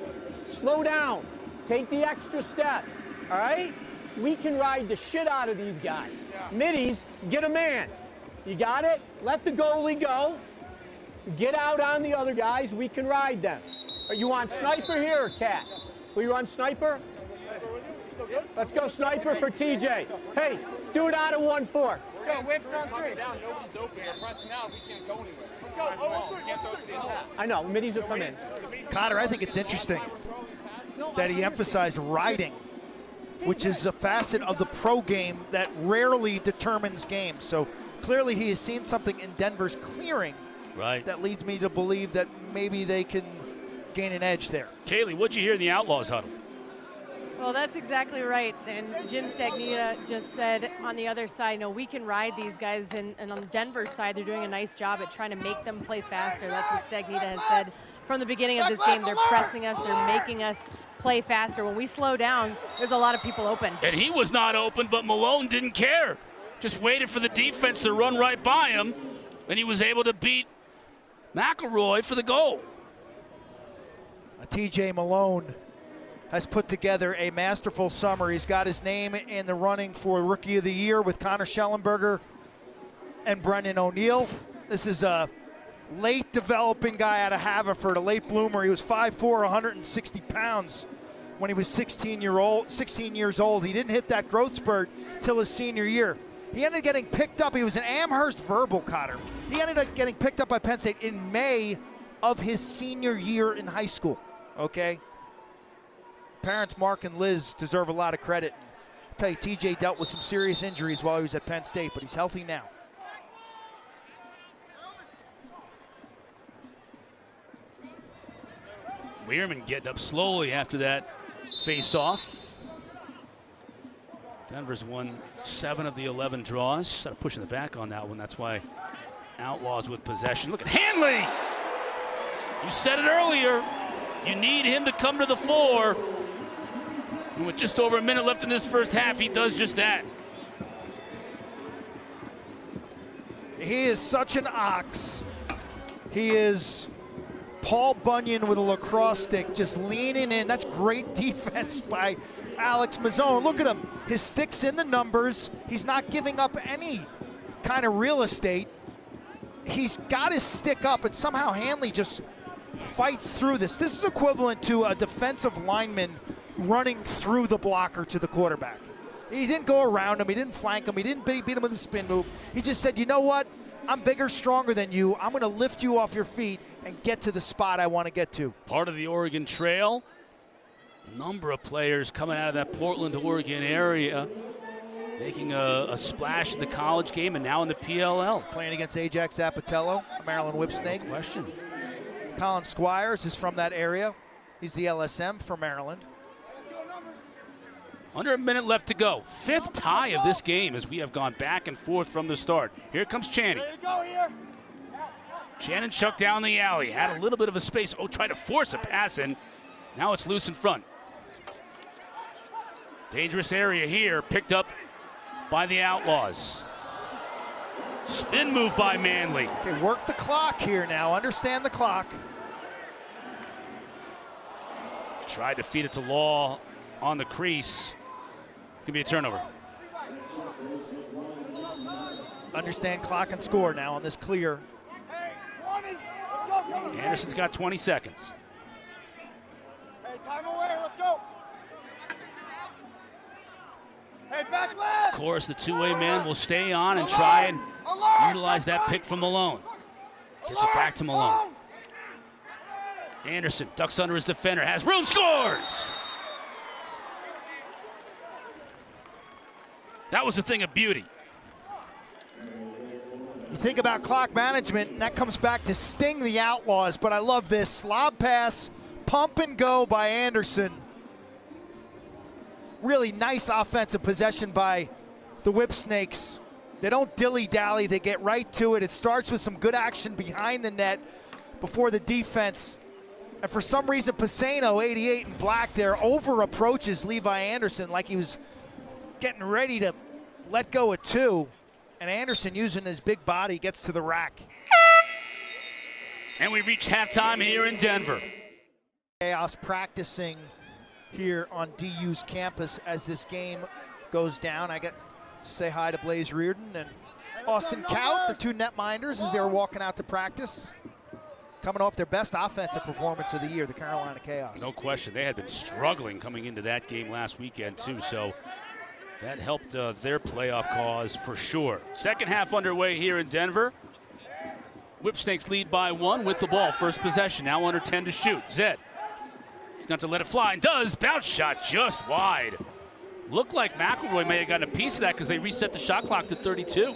[SPEAKER 5] Slow down. Take the extra step, all right? We can ride the shit out of these guys. Middies, get a man. You got it? Let the goalie go. Get out on the other guys. We can ride them. You want sniper here or cat? Will you run sniper? Let's go sniper for TJ. Hey, let's do it out of 1-4.
[SPEAKER 3] Go, whips on 3. Nobody's open. They're pressing out. We can't go anywhere. Let's go. We can't throw it to the attack.
[SPEAKER 5] I know. Middies will come in.
[SPEAKER 2] Cotter, I think it's interesting that he emphasized riding, which is a facet of the pro game that rarely determines games. So clearly he has seen something in Denver's clearing that leads me to believe that maybe they can gain an edge there.
[SPEAKER 1] Kaylee, what'd you hear in the Outlaws huddle?
[SPEAKER 4] Well, that's exactly right. And Jim Stagnita just said on the other side, no, we can ride these guys. And on Denver's side, they're doing a nice job at trying to make them play faster. That's what Stagnita has said from the beginning of this game. They're pressing us. They're making us play faster. When we slow down, there's a lot of people open.
[SPEAKER 1] And he was not open, but Malone didn't care. Just waited for the defense to run right by him, and he was able to beat McElroy for the goal.
[SPEAKER 2] TJ Malone has put together a masterful summer. He's got his name in the running for Rookie of the Year with Connor Schellenberger and Brendan O'Neal. This is a late developing guy out of Haverford, a late bloomer. He was 5'4", 160 pounds when he was 16 years old. He didn't hit that growth spurt till his senior year. He ended up getting picked up. He was an Amherst verbal, Cotter. He ended up getting picked up by Penn State in May of his senior year in high school, okay? Parents Mark and Liz deserve a lot of credit. I'll tell you, TJ dealt with some serious injuries while he was at Penn State, but he's healthy now.
[SPEAKER 1] Weirman getting up slowly after that face-off. Denver's won 7 of the 11 draws. Started pushing the back on that one. That's why Outlaws with possession. Look at Hanley! You said it earlier. You need him to come to the fore. And with just over a minute left in this first half, he does just that.
[SPEAKER 2] He is such an ox. He is Paul Bunyan with a lacrosse stick, just leaning in. That's great defense by Alex Mazzone. Look at him. His stick's in the numbers. He's not giving up any kind of real estate. He's got his stick up, and somehow Hanley just fights through this. This is equivalent to a defensive lineman running through the blocker to the quarterback. He didn't go around him. He didn't flank him. He didn't beat him with a spin move. He just said, you know what? I'm bigger, stronger than you. I'm going to lift you off your feet and get to the spot I want to get to.
[SPEAKER 1] Part of the Oregon Trail. Number of players coming out of that Portland, Oregon area, making a splash in the college game and now in the PLL.
[SPEAKER 2] Playing against Ajax Zapatello, a Maryland Whipsnake.
[SPEAKER 1] Question.
[SPEAKER 2] Colin Squires is from that area. He's the LSM for Maryland.
[SPEAKER 1] Under a minute left to go. 5th tie of this game as we have gone back and forth from the start. Here comes Channing. Shannon chucked down the alley. Had a little bit of a space. Oh, tried to force a pass in. Now it's loose in front. Dangerous area here. Picked up by the Outlaws. Spin move by Manley.
[SPEAKER 2] Okay, work the clock here now. Understand the clock.
[SPEAKER 1] Tried to feed it to Law on the crease. It's going to be a turnover.
[SPEAKER 2] Understand clock and score now on this clear.
[SPEAKER 3] Hey, 20. Let's go, Coach.
[SPEAKER 1] Anderson's got 20 seconds.
[SPEAKER 3] Hey, time away. Let's go. Hey, back left.
[SPEAKER 1] Of course, the two-way man will stay on and try and utilize that pick from Malone. Gets it back to Malone. Anderson ducks under his defender, has room, scores! That was a thing of beauty.
[SPEAKER 2] You think about clock management, and that comes back to sting the Outlaws, but I love this. Slob pass, pump and go by Anderson. Really nice offensive possession by the Whipsnakes. They don't dilly-dally, they get right to it. It starts with some good action behind the net before the defense. And for some reason, Pisano, 88 in black there, over-approaches Levi Anderson like he was getting ready to let go of 2. And Anderson, using his big body, gets to the rack.
[SPEAKER 1] And we reach halftime here in Denver.
[SPEAKER 2] Chaos practicing here on DU's campus as this game goes down. I got to say hi to Blaze Reardon and Austin Kaut, the 2 netminders, as they were walking out to practice. Coming off their best offensive performance of the year, the Carolina Chaos.
[SPEAKER 1] No question. They had been struggling coming into that game last weekend, too, so that helped their playoff cause for sure. Second half underway here in Denver. Whipsnakes lead by 1 with the ball. First possession, now under 10 to shoot. Zed. He's going to let it fly, and does. Bounce shot just wide. Looked like McElroy may have gotten a piece of that because they reset the shot clock to 32.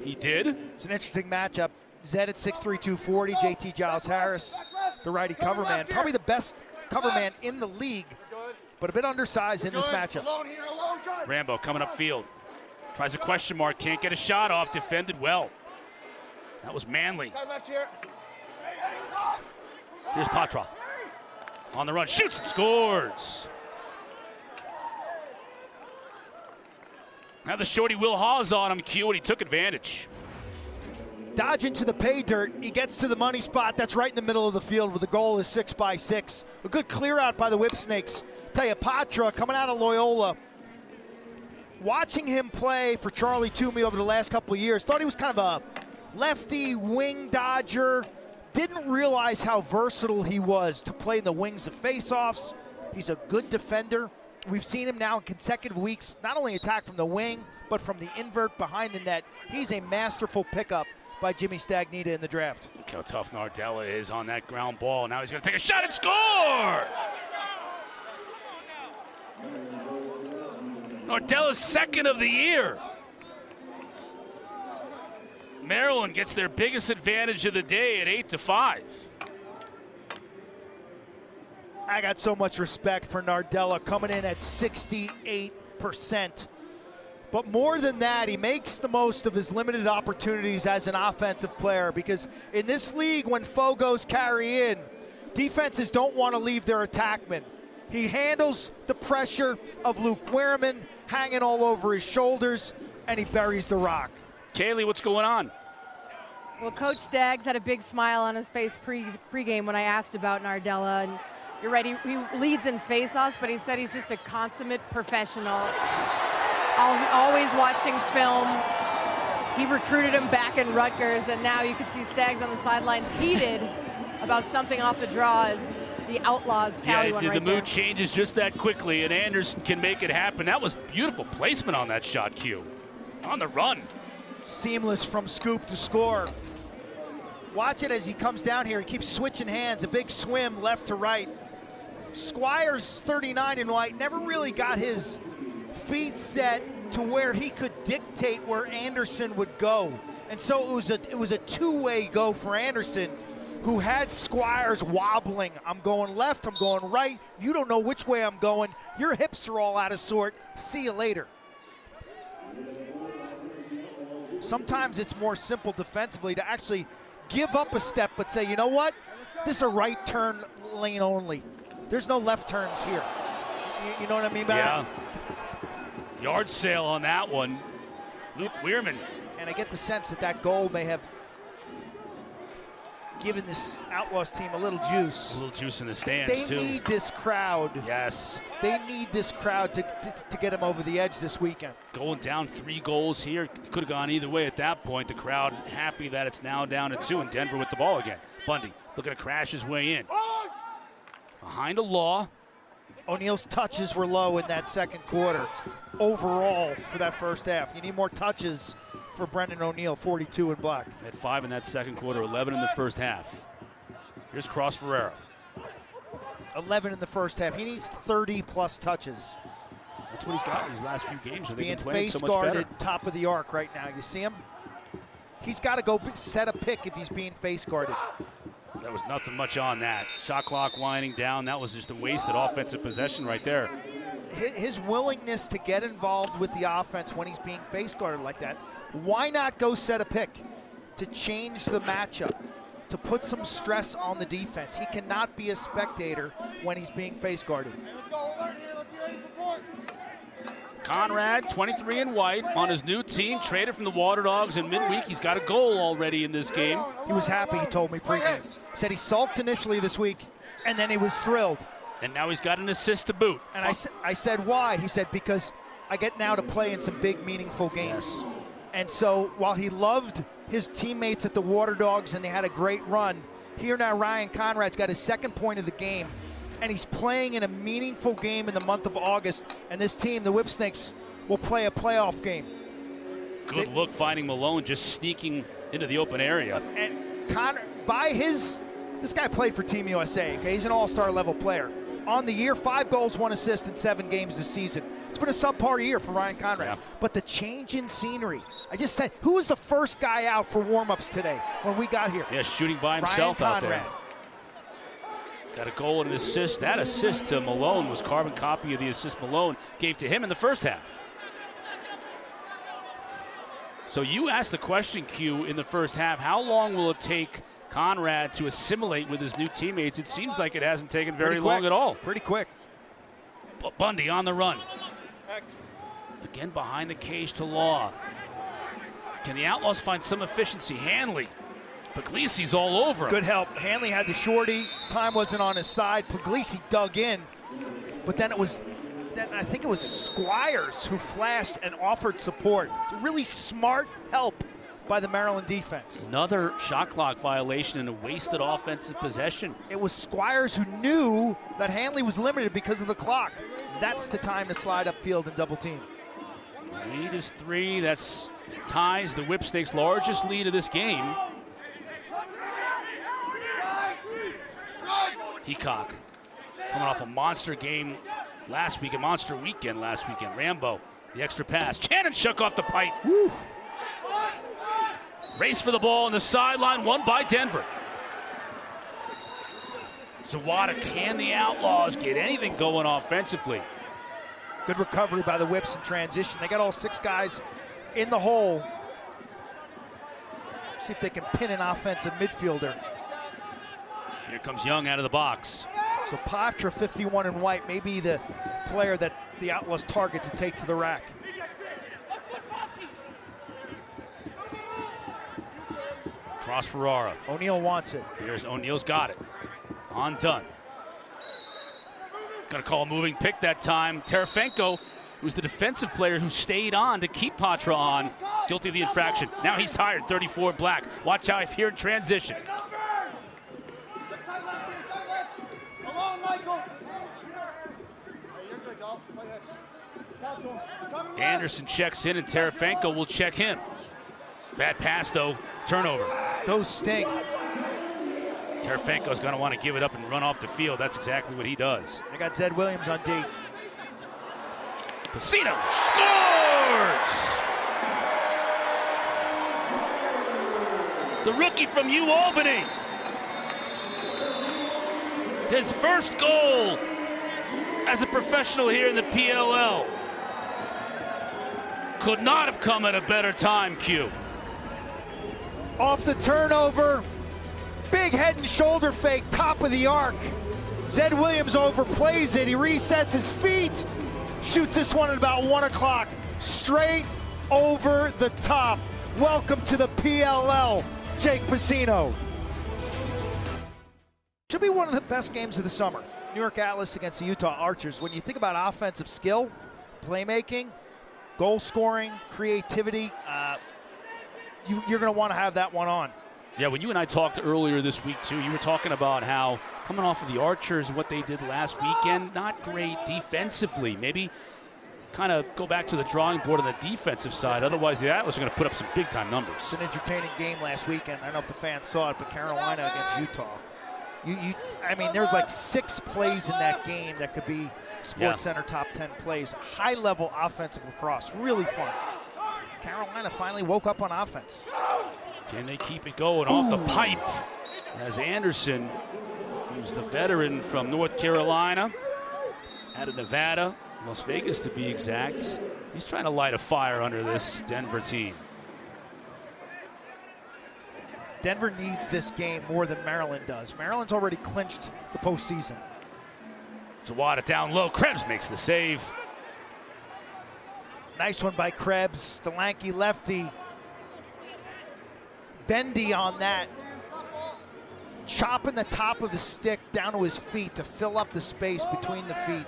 [SPEAKER 1] He did.
[SPEAKER 2] It's an interesting matchup. Zed at 6'3", 240. JT Giles Harris, the righty cover man. Probably the best cover man in the league, but a bit undersized in this matchup.
[SPEAKER 1] Rambo coming up field. Tries a question mark, can't get a shot off, defended well. That was Manley. Here's Patra. On the run, shoots and scores. Now the shorty Will Hawes on him, Q, and he took advantage.
[SPEAKER 2] Dodging to the pay dirt, he gets to the money spot. That's right in the middle of the field where the goal is 6x6. A good clear out by the Whipsnakes. Tell you, Patra coming out of Loyola. Watching him play for Charlie Toomey over the last couple of years, thought he was kind of a lefty, wing dodger. Didn't realize how versatile he was to play in the wings of faceoffs. He's a good defender. We've seen him now in consecutive weeks, not only attack from the wing, but from the invert behind the net. He's a masterful pickup by Jimmy Stagnita in the draft.
[SPEAKER 1] Look how tough Nardella is on that ground ball. Now he's going to take a shot and score! Nardella's second of the year. Maryland gets their biggest advantage of the day at 8-5.
[SPEAKER 2] I got so much respect for Nardella coming in at 68%. But more than that, he makes the most of his limited opportunities as an offensive player, because in this league, when Fogos carry in, defenses don't want to leave their attackman. He handles the pressure of Luke Wehrman hanging all over his shoulders, and he buries the rock.
[SPEAKER 1] Kaylee, what's going on?
[SPEAKER 4] Well, Coach Staggs had a big smile on his face pregame when I asked about Nardella. And you're right, he leads in faceoffs, but he said he's just a consummate professional. Always watching film. He recruited him back in Rutgers, and now you can see Staggs on the sidelines heated about something off the draw as the Outlaws tally one right
[SPEAKER 1] the mood
[SPEAKER 4] there.
[SPEAKER 1] changes just that quickly, and Anderson can make it happen. That was beautiful placement on that shot, Q. On the run.
[SPEAKER 2] Seamless from scoop to score. Watch it as he comes down here. He keeps switching hands, a big swim left to right. Squires, 39 in white, never really got his feet set to where he could dictate where Anderson would go. And so it was a two-way go for Anderson, who had Squires wobbling. I'm going left, I'm going right. You don't know which way I'm going. Your hips are all out of sort. See you later. Sometimes it's more simple defensively to actually give up a step but say, you know what? This is a right turn lane only. There's no left turns here. You know what I mean by that?
[SPEAKER 1] Yard sale on that one. Luke Wehrman.
[SPEAKER 2] And I get the sense that that goal may have given this Outlaws team a little juice.
[SPEAKER 1] A little juice in the stands, too.
[SPEAKER 2] They need this crowd.
[SPEAKER 1] Yes.
[SPEAKER 2] They need this crowd to get them over the edge this weekend.
[SPEAKER 1] Going down 3 goals here. Could have gone either way at that point. The crowd happy that it's now down to 2, and Denver with the ball again. Bundy looking to crash his way in. Behind a Law.
[SPEAKER 2] O'Neal's touches were low in that second quarter overall for that first half. You need more touches for Brendan O'Neal, 42 in black.
[SPEAKER 1] At 5 in that second quarter, 11 in the first half. Here's Cross Ferreira.
[SPEAKER 2] 11 in the first half. He needs 30-plus touches.
[SPEAKER 1] That's what he's got in these last few games.
[SPEAKER 2] Being face-guarded top of the arc right now. You see him? He's got to go set a pick if he's being face-guarded.
[SPEAKER 1] There was nothing much on that. Shot clock winding down. That was just a wasted offensive possession right there.
[SPEAKER 2] His willingness to get involved with the offense when he's being face-guarded like that. Why not go set a pick to change the matchup, to put some stress on the defense? He cannot be a spectator when he's being face-guarded.
[SPEAKER 1] Conrad, 23 in white, on his new team, traded from the Water Dogs in midweek. He's got a goal already in this game.
[SPEAKER 2] He was happy, he told me pregame. Said he sulked initially this week, and then he was thrilled.
[SPEAKER 1] And now he's got an assist to boot.
[SPEAKER 2] And I said, why? He said, because I get now to play in some big, meaningful games.
[SPEAKER 1] Yes.
[SPEAKER 2] And so while he loved his teammates at the Water Dogs and they had a great run, here now Ryan Conrad's got his second point of the game, and he's playing in a meaningful game in the month of August, and this team, the Whipsnakes, will play a playoff game.
[SPEAKER 1] Good look finding Malone, just sneaking into the open area.
[SPEAKER 2] And Connor, this guy played for Team USA, okay? He's an all-star level player. On the year, 5 goals, 1 assist in 7 games this season. It's been a subpar year for Ryan Conrad.
[SPEAKER 1] Yeah.
[SPEAKER 2] But the change in scenery, I just said, who was the first guy out for warm-ups today when we got here?
[SPEAKER 1] Yeah, shooting by himself
[SPEAKER 2] Ryan
[SPEAKER 1] out
[SPEAKER 2] Conrad.
[SPEAKER 1] there. Got a goal and an assist. That assist to Malone was carbon copy of the assist Malone gave to him in the first half. So you asked the question, Q, in the first half, how long will it take Conrad to assimilate with his new teammates? It seems like it hasn't taken very long at all.
[SPEAKER 2] Pretty quick.
[SPEAKER 1] Bundy on the run. Again behind the cage to Law. Can the Outlaws find some efficiency? Hanley. Puglisi's all over him.
[SPEAKER 2] Good help. Hanley had the shorty. Time wasn't on his side. Puglisi dug in. But then I think it was Squires who flashed and offered support. Really smart help by the Maryland defense.
[SPEAKER 1] Another shot clock violation and a wasted offensive possession.
[SPEAKER 2] It was Squires who knew that Hanley was limited because of the clock. That's the time to slide upfield and double team.
[SPEAKER 1] Lead is 3. That's ties the Whipsnakes' largest lead of this game. Heacock coming off a monster game last week, a monster weekend last weekend. Rambo, the extra pass. Kessenich off the pipe. Woo. Race for the ball on the sideline, won by Denver. Zawada, can the Outlaws get anything going offensively?
[SPEAKER 2] Good recovery by the Whips in transition. They got all 6 guys in the hole. See if they can pin an offensive midfielder.
[SPEAKER 1] Here comes Young out of the box.
[SPEAKER 2] So Patra, 51 in white, may be the player that the Outlaws target to take to the rack.
[SPEAKER 1] Cross Ferrara.
[SPEAKER 2] O'Neal wants it.
[SPEAKER 1] Here's O'Neal's got it. On done. Gonna call a moving pick that time. Terefenko, who's the defensive player who stayed on to keep Patra on, guilty of the infraction. Now he's tired, 34 black. Watch out if here in transition. Anderson checks in and Terefenko will check him. Bad pass though, turnover.
[SPEAKER 2] Those sting.
[SPEAKER 1] Terefenko's gonna want to give it up and run off the field. That's exactly what he does.
[SPEAKER 2] They got Zed Williams on D.
[SPEAKER 1] Casino scores! The rookie from UAlbany. His first goal as a professional here in the PLL. Could not have come at a better time, Q.
[SPEAKER 2] Off the turnover, big head and shoulder fake, top of the arc. Zed Williams overplays it, he resets his feet, shoots this one at about 1 o'clock, straight over the top. Welcome to the PLL, Jake Pacino. Should be one of the best games of the summer. New York Atlas against the Utah Archers. When you think about offensive skill, playmaking, goal scoring, creativity, you're going to want to have that one on.
[SPEAKER 1] Yeah, when you and I talked earlier this week too, you were talking about how coming off of the Archers, what they did last weekend, not great defensively. Maybe kind of go back to the drawing board on the defensive side. Otherwise, the Atlas are going to put up some big-time numbers.
[SPEAKER 2] It's an entertaining game last weekend. I don't know if the fans saw it, but Carolina against Utah. I mean, there's like 6 plays in that game that could be Sports Center top 10 plays. High-level offensive lacrosse, really fun. Carolina finally woke up on offense.
[SPEAKER 1] Can they keep it going off the pipe? As Anderson, who's the veteran from North Carolina, out of Nevada, Las Vegas to be exact, he's trying to light a fire under this Denver team.
[SPEAKER 2] Denver needs this game more than Maryland does. Maryland's already clinched the postseason.
[SPEAKER 1] Zawada down low, Krebs makes the save.
[SPEAKER 2] Nice one by Krebs, the lanky lefty. Bendy on that. Chopping the top of his stick down to his feet to fill up the space between the feet.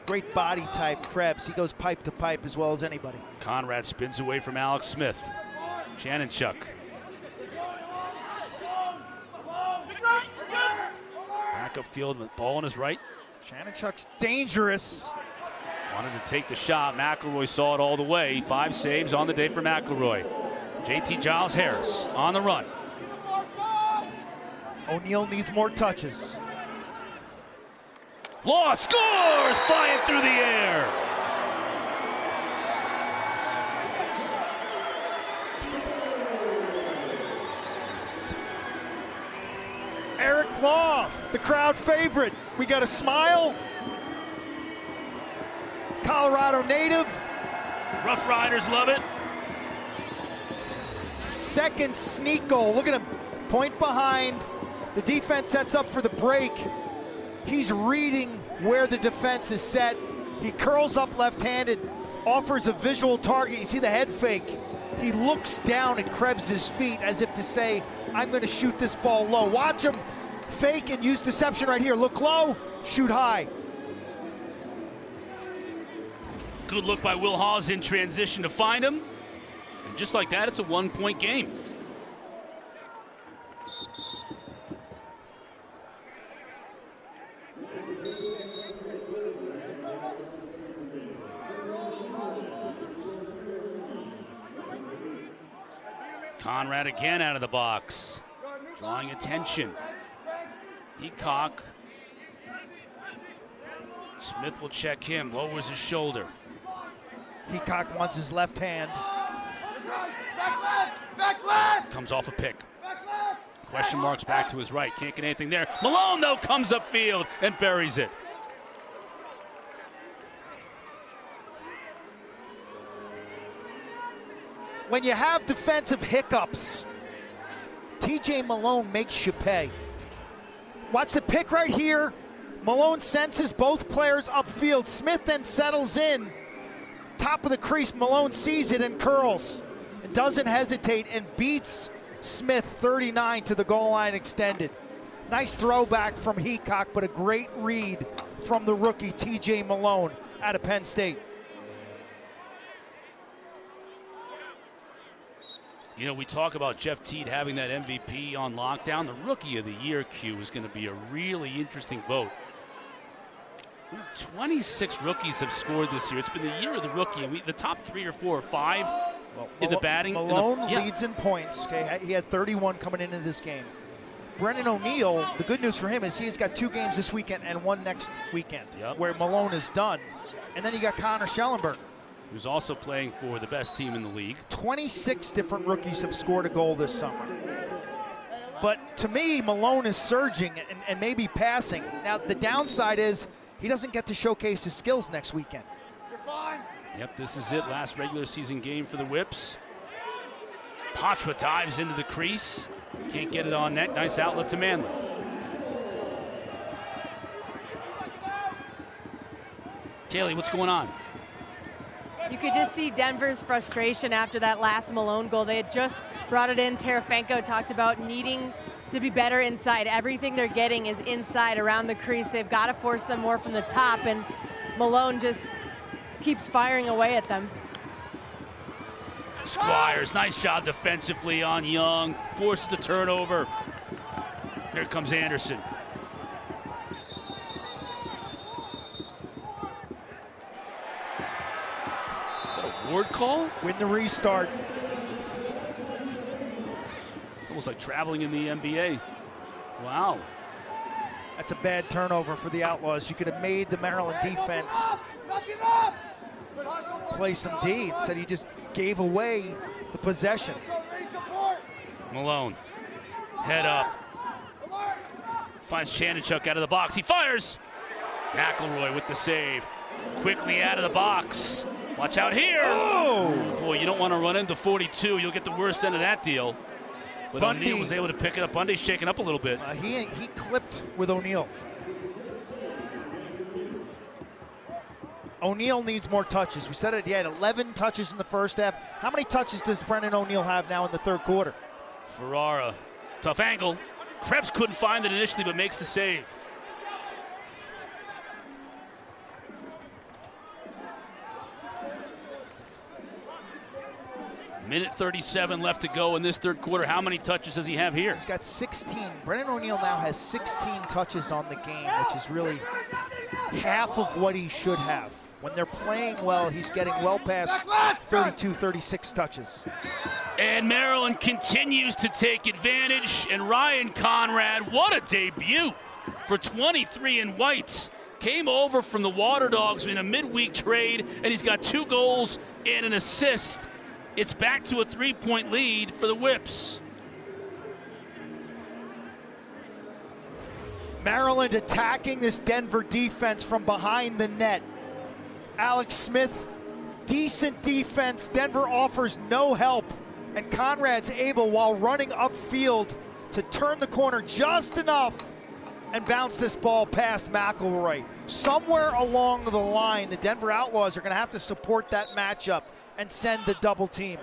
[SPEAKER 2] Great body type, Krebs. He goes pipe to pipe as well as anybody.
[SPEAKER 1] Conrad spins away from Alex Smith. Kessenich. Back upfield with ball on his right.
[SPEAKER 2] Kessenich dangerous.
[SPEAKER 1] Wanted to take the shot. McElroy saw it all the way. 5 saves on the day for McElroy. JT Giles Harris on the run.
[SPEAKER 2] O'Neal needs more touches.
[SPEAKER 1] Law scores! Flying through the air.
[SPEAKER 2] Eric Law, the crowd favorite. We got a smile. Colorado native.
[SPEAKER 1] Rough Riders love it.
[SPEAKER 2] Second sneak goal. Look at him. Point behind. The defense sets up for the break. He's reading where the defense is set. He curls up left-handed, offers a visual target. You see the head fake. He looks down at Krebs' feet as if to say, I'm going to shoot this ball low. Watch him fake and use deception right here. Look low, shoot high.
[SPEAKER 1] Good look by Will Hawes in transition to find him. just like that, it's a 1-point game. Conrad again out of the box, drawing attention. Peacock. Smith will check him, lowers his shoulder.
[SPEAKER 2] Peacock wants his left hand.
[SPEAKER 1] Comes off a pick. Question marks back to his right. Can't get anything there. Malone, though, comes upfield and buries it.
[SPEAKER 2] When you have defensive hiccups, TJ Malone makes you pay. Watch the pick right here. Malone senses both players upfield. Smith then settles in. Top of the crease, Malone sees it and curls. And doesn't hesitate and beats Smith 39 to the goal line extended. Nice throwback from Heacock, but a great read from the rookie TJ Malone out of Penn State.
[SPEAKER 1] You know, we talk about Jeff Teed having that MVP on lockdown. The Rookie of the Year, Q, is going to be a really interesting vote. 26 rookies have scored this year. It's been the year of the rookie. And the top 3 or 4 or 5 in the batting.
[SPEAKER 2] Malone leads in points. Okay, he had 31 coming into this game. Brennan O'Neill, the good news for him is he's got 2 games this weekend and 1 next weekend, where Malone is done. And then you got Connor Schellenberg,
[SPEAKER 1] who's also playing for the best team in the league.
[SPEAKER 2] 26 different rookies have scored a goal this summer. But to me, Malone is surging and maybe passing. Now, the downside is he doesn't get to showcase his skills next weekend.
[SPEAKER 1] Yep, this is it. Last regular season game for the Whips. Patra dives into the crease. Can't get it on net. Nice outlet to Manley. Kaylee, what's going on?
[SPEAKER 4] You could just see Denver's frustration after that last Malone goal. They had just brought it in. Terafenko talked about needing to be better inside. Everything they're getting is inside around the crease. They've got to force them more from the top, and Malone just keeps firing away at them.
[SPEAKER 1] Squires, nice job defensively on Young. Forces the turnover. Here comes Anderson. Ward call?
[SPEAKER 2] Win the restart.
[SPEAKER 1] It's almost like traveling in the NBA. Wow.
[SPEAKER 2] That's a bad turnover for the Outlaws. You could have made the Maryland defense play some D. Instead, he just gave away the possession.
[SPEAKER 1] Malone, head up. Finds Chanachuk out of the box. He fires. McElroy with the save. Quickly out of the box. Watch out here.
[SPEAKER 2] Oh!
[SPEAKER 1] Boy, you don't want to run into 42. You'll get the worst end of that deal. But
[SPEAKER 2] Bundy
[SPEAKER 1] O'Neal was able to pick it up. Bundy's shaking up a little bit.
[SPEAKER 2] He clipped with O'Neal. O'Neal needs more touches. We said it, he had 11 touches in the first half. How many touches does Brennan O'Neal have now in the third quarter?
[SPEAKER 1] Ferrara, tough angle. Krebs couldn't find it initially, but makes the save. Minute 37 left to go in this third quarter. How many touches does he have here?
[SPEAKER 2] He's got 16. Brennan O'Neal now has 16 touches on the game, which is really half of what he should have. When they're playing well, he's getting well past 32, 36 touches.
[SPEAKER 1] And Maryland continues to take advantage. And Ryan Conrad, what a debut for 23 in whites. Came over from the Water Dogs in a midweek trade, and he's got 2 goals and an assist. It's back to a 3-point lead for the Whips.
[SPEAKER 2] Maryland attacking this Denver defense from behind the net. Alex Smith, decent defense. Denver offers no help. And Conrad's able, while running upfield, to turn the corner just enough and bounce this ball past McElroy. Somewhere along the line, the Denver Outlaws are going to have to support that matchup and send the double team.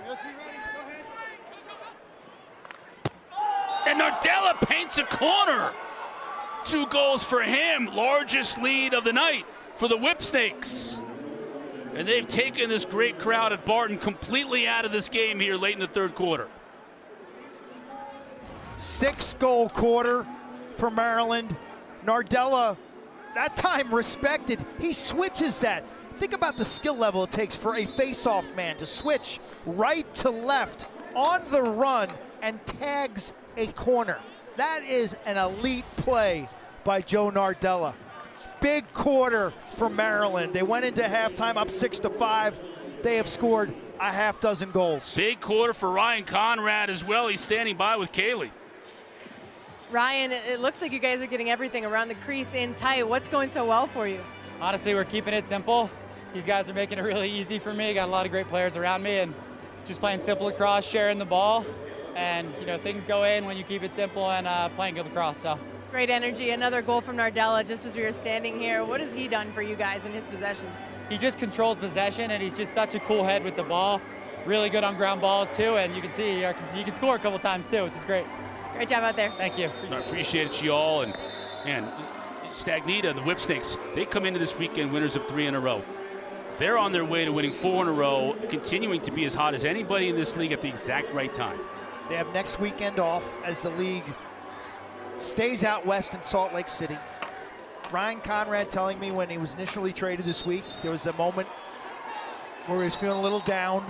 [SPEAKER 1] And Nardella paints a corner. 2 goals for him. Largest lead of the night for the Whipsnakes. And they've taken this great crowd at Barton completely out of this game here late in the third quarter.
[SPEAKER 2] 6-goal quarter for Maryland. Nardella, that time respected. He switches that. Think about the skill level it takes for a face-off man to switch right to left on the run and tags a corner. That is an elite play by Joe Nardella. Big quarter for Maryland. They went into halftime up 6-5. They have scored a half dozen goals.
[SPEAKER 1] Big quarter for Ryan Conrad as well. He's standing by with Kaylee.
[SPEAKER 4] Ryan, it looks like you guys are getting everything around the crease in tight. What's going so well for you?
[SPEAKER 6] Honestly, we're keeping it simple. These guys are making it really easy for me. Got a lot of great players around me, and just playing simple lacrosse, sharing the ball, and things go in when you keep it simple and playing good lacrosse. So.
[SPEAKER 4] Great energy. Another goal from Nardella just as we were standing here. What has he done for you guys in his possessions?
[SPEAKER 6] He just controls possession, and he's just such a cool head with the ball. Really good on ground balls too, and you can see he can score a couple times too, which is great.
[SPEAKER 4] Great job out there.
[SPEAKER 6] Thank you.
[SPEAKER 1] I appreciate it, you all. And Stagnita and the Whipsnakes, they come into this weekend winners of 3 in a row. They're on their way to winning 4 in a row, continuing to be as hot as anybody in this league at the exact right time.
[SPEAKER 2] They have next weekend off as the league stays out west in Salt Lake City. Ryan Conrad telling me when he was initially traded this week, there was a moment where he was feeling a little down.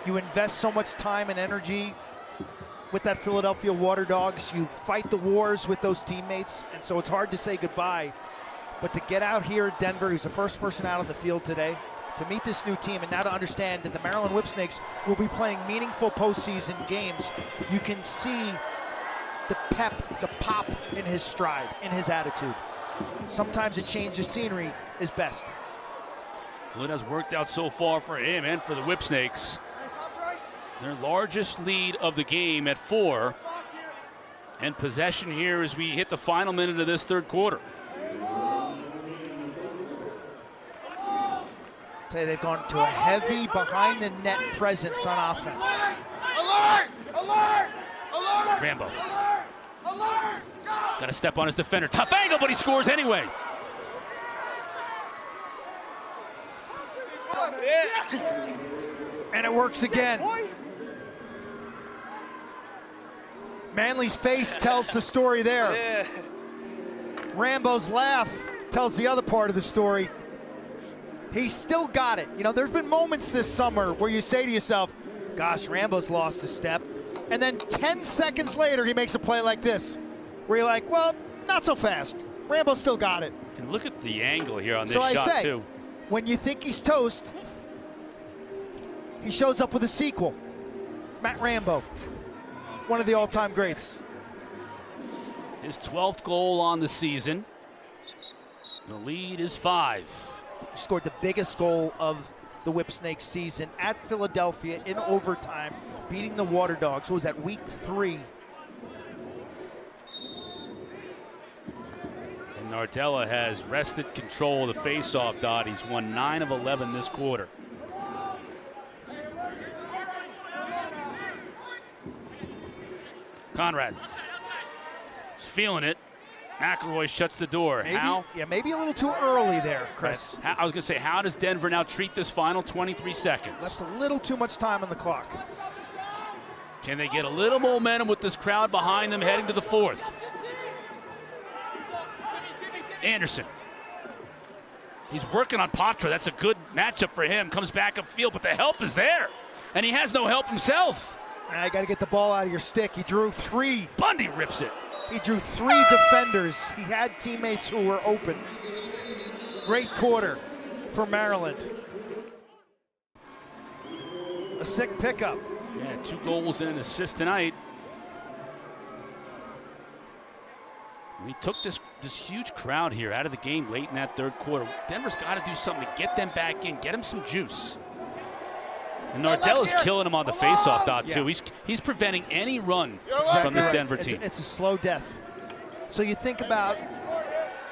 [SPEAKER 2] You invest so much time and energy with that Philadelphia Water Dogs. You fight the wars with those teammates, and so it's hard to say goodbye. But to get out here at Denver, he was the first person out on the field today, to meet this new team, and now to understand that the Maryland Whipsnakes will be playing meaningful postseason games. You can see the pep, the pop in his stride, in his attitude. Sometimes a change of scenery is best.
[SPEAKER 1] Well, it has worked out so far for him and for the Whipsnakes. Their largest lead of the game at 4. And possession here as we hit the final minute of this third quarter.
[SPEAKER 2] Tell you, they've gone to a heavy behind the net presence on offense.
[SPEAKER 3] Alert! Alert! Alert!
[SPEAKER 1] Rambo.
[SPEAKER 3] Alert! Alert!
[SPEAKER 1] Got to step on his defender. Tough angle, but he scores anyway.
[SPEAKER 2] And it works again. Manley's face tells the story there. Rambo's laugh tells the other part of the story. He's still got it. There's been moments this summer where you say to yourself, gosh, Rambo's lost a step. And then 10 seconds later, he makes a play like this, where you're like, well, not so fast. Rambo's still got it.
[SPEAKER 1] And look at the angle here on this
[SPEAKER 2] so
[SPEAKER 1] shot,
[SPEAKER 2] I say,
[SPEAKER 1] too.
[SPEAKER 2] When you think he's toast, he shows up with a sequel. Matt Rambo, one of the all-time greats.
[SPEAKER 1] His 12th goal on the season. The lead is 5.
[SPEAKER 2] He scored the biggest goal of the Whipsnakes season at Philadelphia in overtime, beating the Water Dogs. What was that, week 3?
[SPEAKER 1] And Nardella has wrested control of the faceoff dot. He's won 9 of 11 this quarter. Conrad is feeling it. McElroy shuts the door.
[SPEAKER 2] Maybe a little too early there, Chris.
[SPEAKER 1] Right. I was going to say, how does Denver now treat this final 23 seconds?
[SPEAKER 2] Left a little too much time on the clock.
[SPEAKER 1] Can they get a little momentum with this crowd behind them heading to the 4th? Anderson. He's working on Patra. That's a good matchup for him. Comes back upfield, but the help is there. And he has no help himself.
[SPEAKER 2] I got to get the ball out of your stick. He drew 3.
[SPEAKER 1] Bundy rips it.
[SPEAKER 2] He drew 3 defenders. He had teammates who were open. Great quarter for Maryland. A sick pickup.
[SPEAKER 1] Yeah, 2 goals and an assist tonight. And he took this huge crowd here out of the game late in that third quarter. Denver's got to do something to get them back in, get them some juice. And Nardella's killing him on the faceoff dot too. He's preventing any run from this Denver team.
[SPEAKER 2] It's a slow death. So you think about,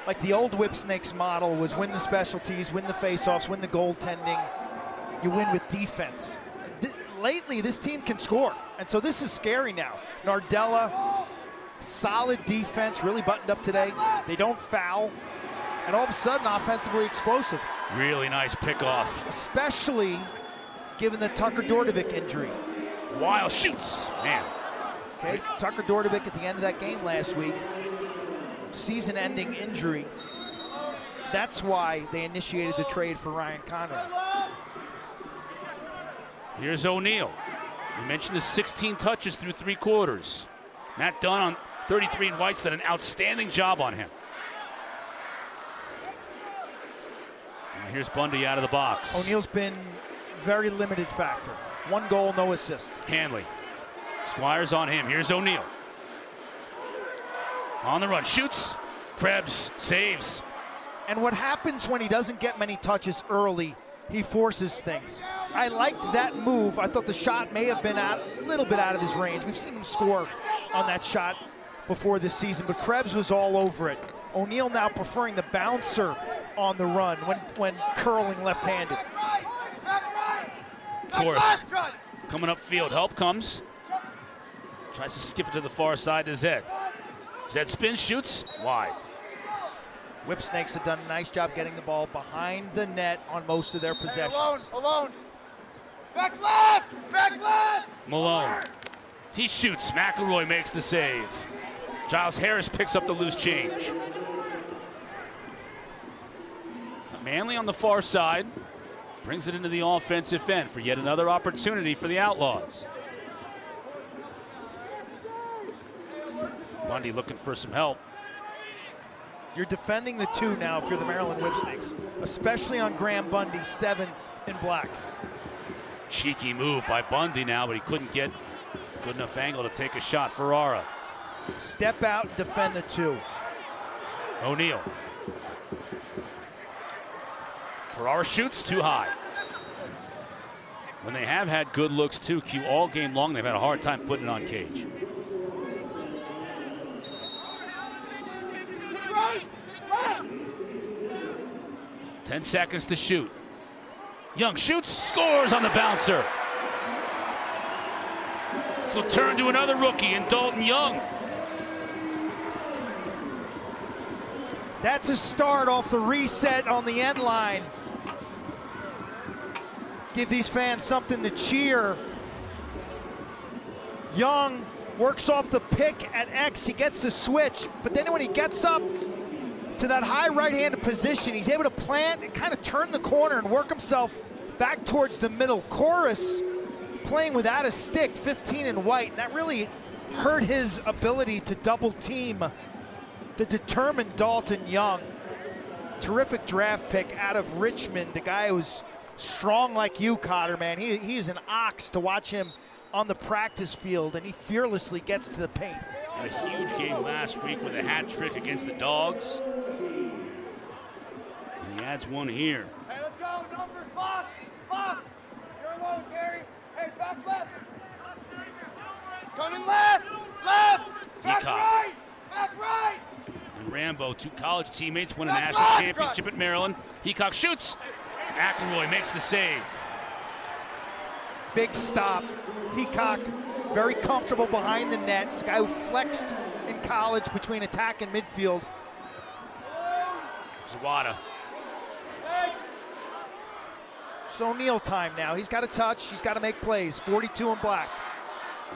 [SPEAKER 2] like the old Whipsnakes model was win the specialties, win the faceoffs, win the goaltending. You win with defense. Lately, this team can score, and so this is scary now. Nardella, solid defense, really buttoned up today. They don't foul, and all of a sudden, offensively explosive.
[SPEAKER 1] Really nice pickoff.
[SPEAKER 2] Especially given the Tucker Dordovic injury.
[SPEAKER 1] Wild shoots, man.
[SPEAKER 2] Okay, Tucker Dordovic at the end of that game last week, season-ending injury. That's why they initiated the trade for Ryan Conrad.
[SPEAKER 1] Here's O'Neal. We mentioned the 16 touches through 3 quarters. Matt Dunn on 33 and White's did an outstanding job on him. And here's Bundy out of the box.
[SPEAKER 2] O'Neal's been very limited factor. 1 goal, no assist.
[SPEAKER 1] Hanley. Squires on him. Here's O'Neal. On the run, shoots. Krebs saves.
[SPEAKER 2] And what happens when he doesn't get many touches early, he forces things. I liked that move. I thought the shot may have been a little bit out of his range. We've seen him score on that shot before this season, but Krebs was all over it. O'Neal now preferring the bouncer on the run when curling left-handed.
[SPEAKER 1] Course. Coming upfield, help comes. Tries to skip it to the far side to Zed. Zed spins, shoots, wide.
[SPEAKER 2] Whipsnakes have done a nice job getting the ball behind the net on most of their possessions.
[SPEAKER 7] Hey, alone. Back left! Back left!
[SPEAKER 1] Malone. He shoots. McElroy makes the save. Giles Harris picks up the loose change. Manley on the far side. Brings it into the offensive end for yet another opportunity for the Outlaws. Bundy looking for some help.
[SPEAKER 2] You're defending the 2 now if you're the Maryland Whipsnakes, especially on Graham Bundy, 7 in black.
[SPEAKER 1] Cheeky move by Bundy now, but he couldn't get good enough angle to take a shot. Ferrara.
[SPEAKER 2] Step out and defend the 2.
[SPEAKER 1] O'Neal. Ferrara shoots too high. When they have had good looks too, Q, all game long, they've had a hard time putting it on cage.
[SPEAKER 7] Right! Left!
[SPEAKER 1] 10 seconds to shoot. Young shoots, scores on the bouncer. So turn to another rookie in Dalton Young.
[SPEAKER 2] That's a start off the reset on the end line. Give these fans something to cheer. Young works off the pick at X. He gets the switch, but then when he gets up to that high right-handed position, he's able to plant and kind of turn the corner and work himself back towards the middle. Chorus playing without a stick, 15 in white, and that really hurt his ability to double team the determined Dalton Young. Terrific draft pick out of Richmond. The guy who's strong like you, Cotter, man. He's an ox to watch him on the practice field, and he fearlessly gets to the paint.
[SPEAKER 1] Had a huge game last week with a hat trick against the Dogs. And he adds one here.
[SPEAKER 7] Hey, let's go. Numbers, box! Box! You're alone, Gary. Hey, back left! Coming left! Left! Back
[SPEAKER 1] Peacock.
[SPEAKER 7] right! Back right!
[SPEAKER 1] And Rambo, 2 college teammates, win a
[SPEAKER 7] Back
[SPEAKER 1] national
[SPEAKER 7] left.
[SPEAKER 1] championship at Maryland. Peacock shoots. McElroy makes the save.
[SPEAKER 2] Big stop. Peacock, very comfortable behind the net. This guy who flexed in college between attack and midfield.
[SPEAKER 1] Zawada.
[SPEAKER 2] It's O'Neal time now. He's got to touch. He's got to make plays. 42 in black.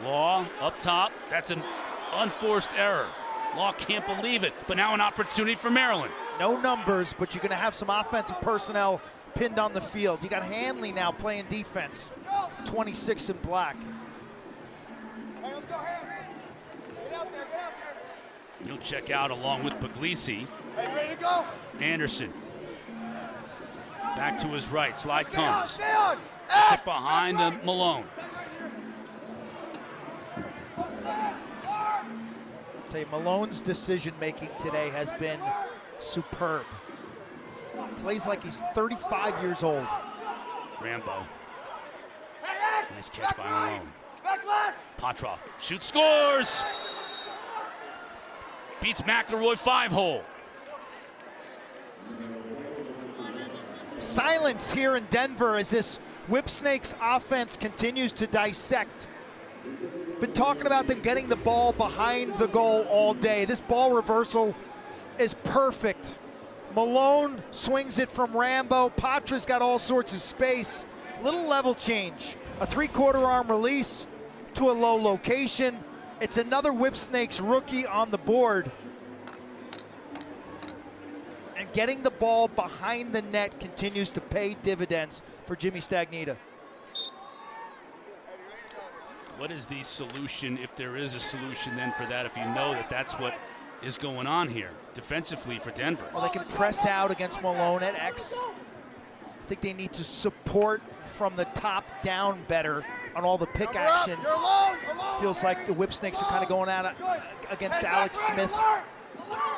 [SPEAKER 1] Law up top. That's an unforced error. Law can't believe it, but now an opportunity for Maryland.
[SPEAKER 2] No numbers, but you're going to have some offensive personnel pinned on the field. You got Hanley now playing defense. 26 in black.
[SPEAKER 7] Hey, let's go, hands! Get out there, get out there!
[SPEAKER 1] He'll check out along with Puglisi.
[SPEAKER 7] Hey, ready to go?
[SPEAKER 1] Anderson. Back to his right. Slide
[SPEAKER 7] Stay on,
[SPEAKER 1] comes.
[SPEAKER 7] stay on!
[SPEAKER 1] Tip
[SPEAKER 7] X!
[SPEAKER 1] behind
[SPEAKER 7] Back right.
[SPEAKER 1] Malone.
[SPEAKER 2] Say Malone's decision-making today has been superb. Plays like he's 35 years old.
[SPEAKER 1] Rambo.
[SPEAKER 7] Hey, X!
[SPEAKER 1] Nice catch
[SPEAKER 7] Back
[SPEAKER 1] by
[SPEAKER 7] right!
[SPEAKER 1] Malone.
[SPEAKER 7] Back left!
[SPEAKER 1] Patra. Shoots, scores! Beats McElroy 5-hole.
[SPEAKER 2] Silence here in Denver as this Whipsnakes offense continues to dissect. Been talking about them getting the ball behind the goal all day. This ball reversal is perfect. Malone swings it from Rambo. Patra's got all sorts of space. Little level change. A 3/4 arm release to a low location. It's another Whipsnakes rookie on the board. And getting the ball behind the net continues to pay dividends for Jimmy Stagnita.
[SPEAKER 1] What is the solution, if there is a solution then for that, if you know that that's what is going on here defensively for Denver?
[SPEAKER 2] Well, they can press out against Malone at X. I think they need to support from the top down better on all the pick action. Feels like the Whipsnakes are kind of going out against Alex Smith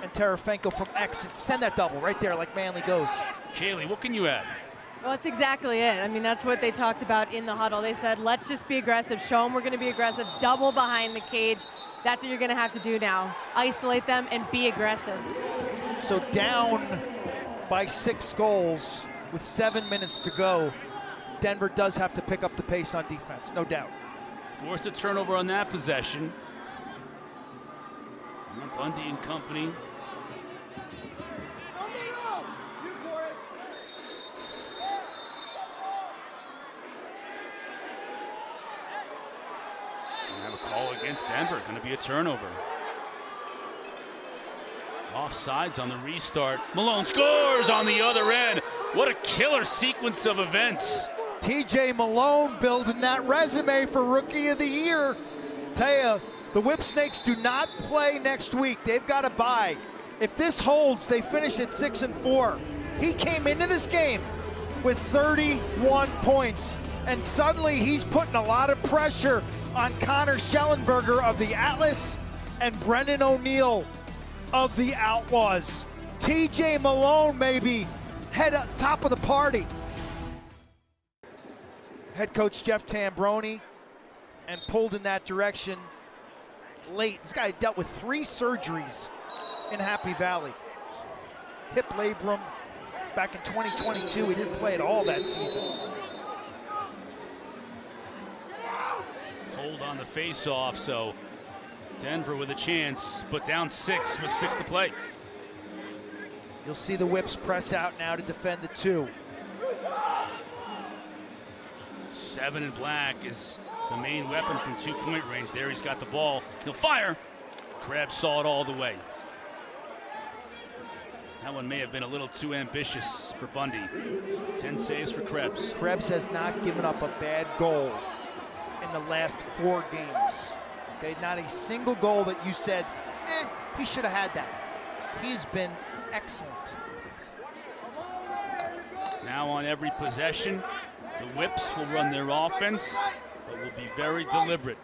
[SPEAKER 2] and Terefenko from X, and send that double right there like Manley goes.
[SPEAKER 1] Kaylee, what can you add?
[SPEAKER 4] Well, that's exactly it. I mean, that's what they talked about in the huddle. They said, let's just be aggressive. Show them we're going to be aggressive. Double behind the cage. That's what you're going to have to do now. Isolate them and be aggressive.
[SPEAKER 2] So down by 6 goals with 7 minutes to go. Denver does have to pick up the pace on defense, no doubt.
[SPEAKER 1] Forced a turnover on that possession. Bundy and company. Have a call against Denver. Going to be a turnover. Offsides on the restart. Malone scores on the other end. What a killer sequence of events.
[SPEAKER 2] TJ Malone building that resume for Rookie of the Year. Tell you, the Whipsnakes do not play next week. They've got to bye. If this holds, they finish at 6-4. He came into this game with 31 points, and suddenly he's putting a lot of pressure on Connor Schellenberger of the Atlas and Brendan O'Neill of the Outlaws. TJ Malone maybe head up top of the party. Head coach Jeff Tambroni, and pulled in that direction late. This guy dealt with 3 surgeries in Happy Valley. Hip labrum back in 2022. He didn't play at all that season.
[SPEAKER 1] Hold on the face-off, so Denver with a chance, but down 6 with 6 to play.
[SPEAKER 2] You'll see the Whips press out now to defend the 2.
[SPEAKER 1] 7 in black is the main weapon from 2-point range. There he's got the ball. He'll fire. Krebs saw it all the way. That one may have been a little too ambitious for Bundy. 10 saves for Krebs.
[SPEAKER 2] Krebs has not given up a bad goal in the last 4 games. Okay, not a single goal that you said, he should have had that. He's been excellent.
[SPEAKER 1] Now on every possession, the Whips will run their offense, but will be very deliberate.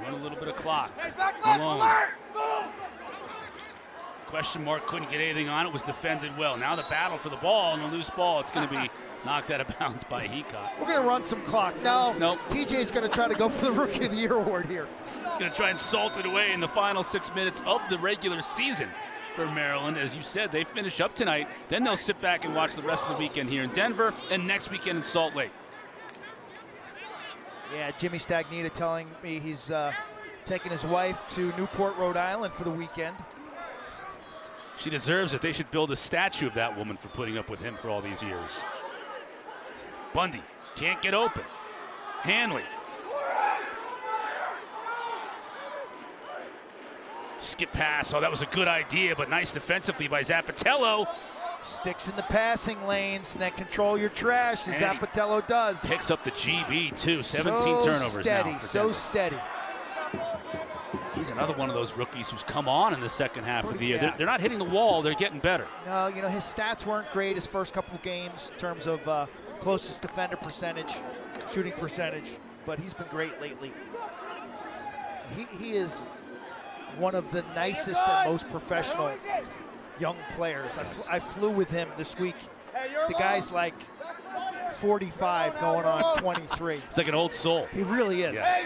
[SPEAKER 1] Run a little bit of clock. Malone. Question mark, couldn't get anything on it, was defended well. Now the battle for the ball and the loose ball, it's going to be knocked out of bounds by Hecott.
[SPEAKER 2] We're going to run some clock. No,
[SPEAKER 1] nope.
[SPEAKER 2] TJ's going to try to go for the Rookie of the Year award here.
[SPEAKER 1] Going to try and salt it away in the final 6 minutes of the regular season for Maryland. As you said, they finish up tonight. Then they'll sit back and watch the rest of the weekend here in Denver and next weekend in Salt Lake.
[SPEAKER 2] Yeah, Jimmy Stagnita telling me he's taking his wife to Newport, Rhode Island for the weekend.
[SPEAKER 1] She deserves it. They should build a statue of that woman for putting up with him for all these years. Bundy can't get open. Hanley. Skip pass. Oh, that was a good idea, but nice defensively by Zappatello.
[SPEAKER 2] Sticks in the passing lanes, and then control your trash, as Zappatello does.
[SPEAKER 1] Picks up the GB, too. 17 turnovers
[SPEAKER 2] steady,
[SPEAKER 1] now for
[SPEAKER 2] so
[SPEAKER 1] Denver.
[SPEAKER 2] steady.
[SPEAKER 1] He's another one of those rookies who's come on in the second half of the year. They're not hitting the wall. They're getting better.
[SPEAKER 2] No, you know, his stats weren't great his first couple of games in terms of closest defender percentage, shooting percentage, but he's been great lately. He is one of the nicest and most professional young players. I flew with him this week. The guy's like 45 going on 23.
[SPEAKER 1] It's like an old soul.
[SPEAKER 2] He really is.
[SPEAKER 7] Yeah. Hey,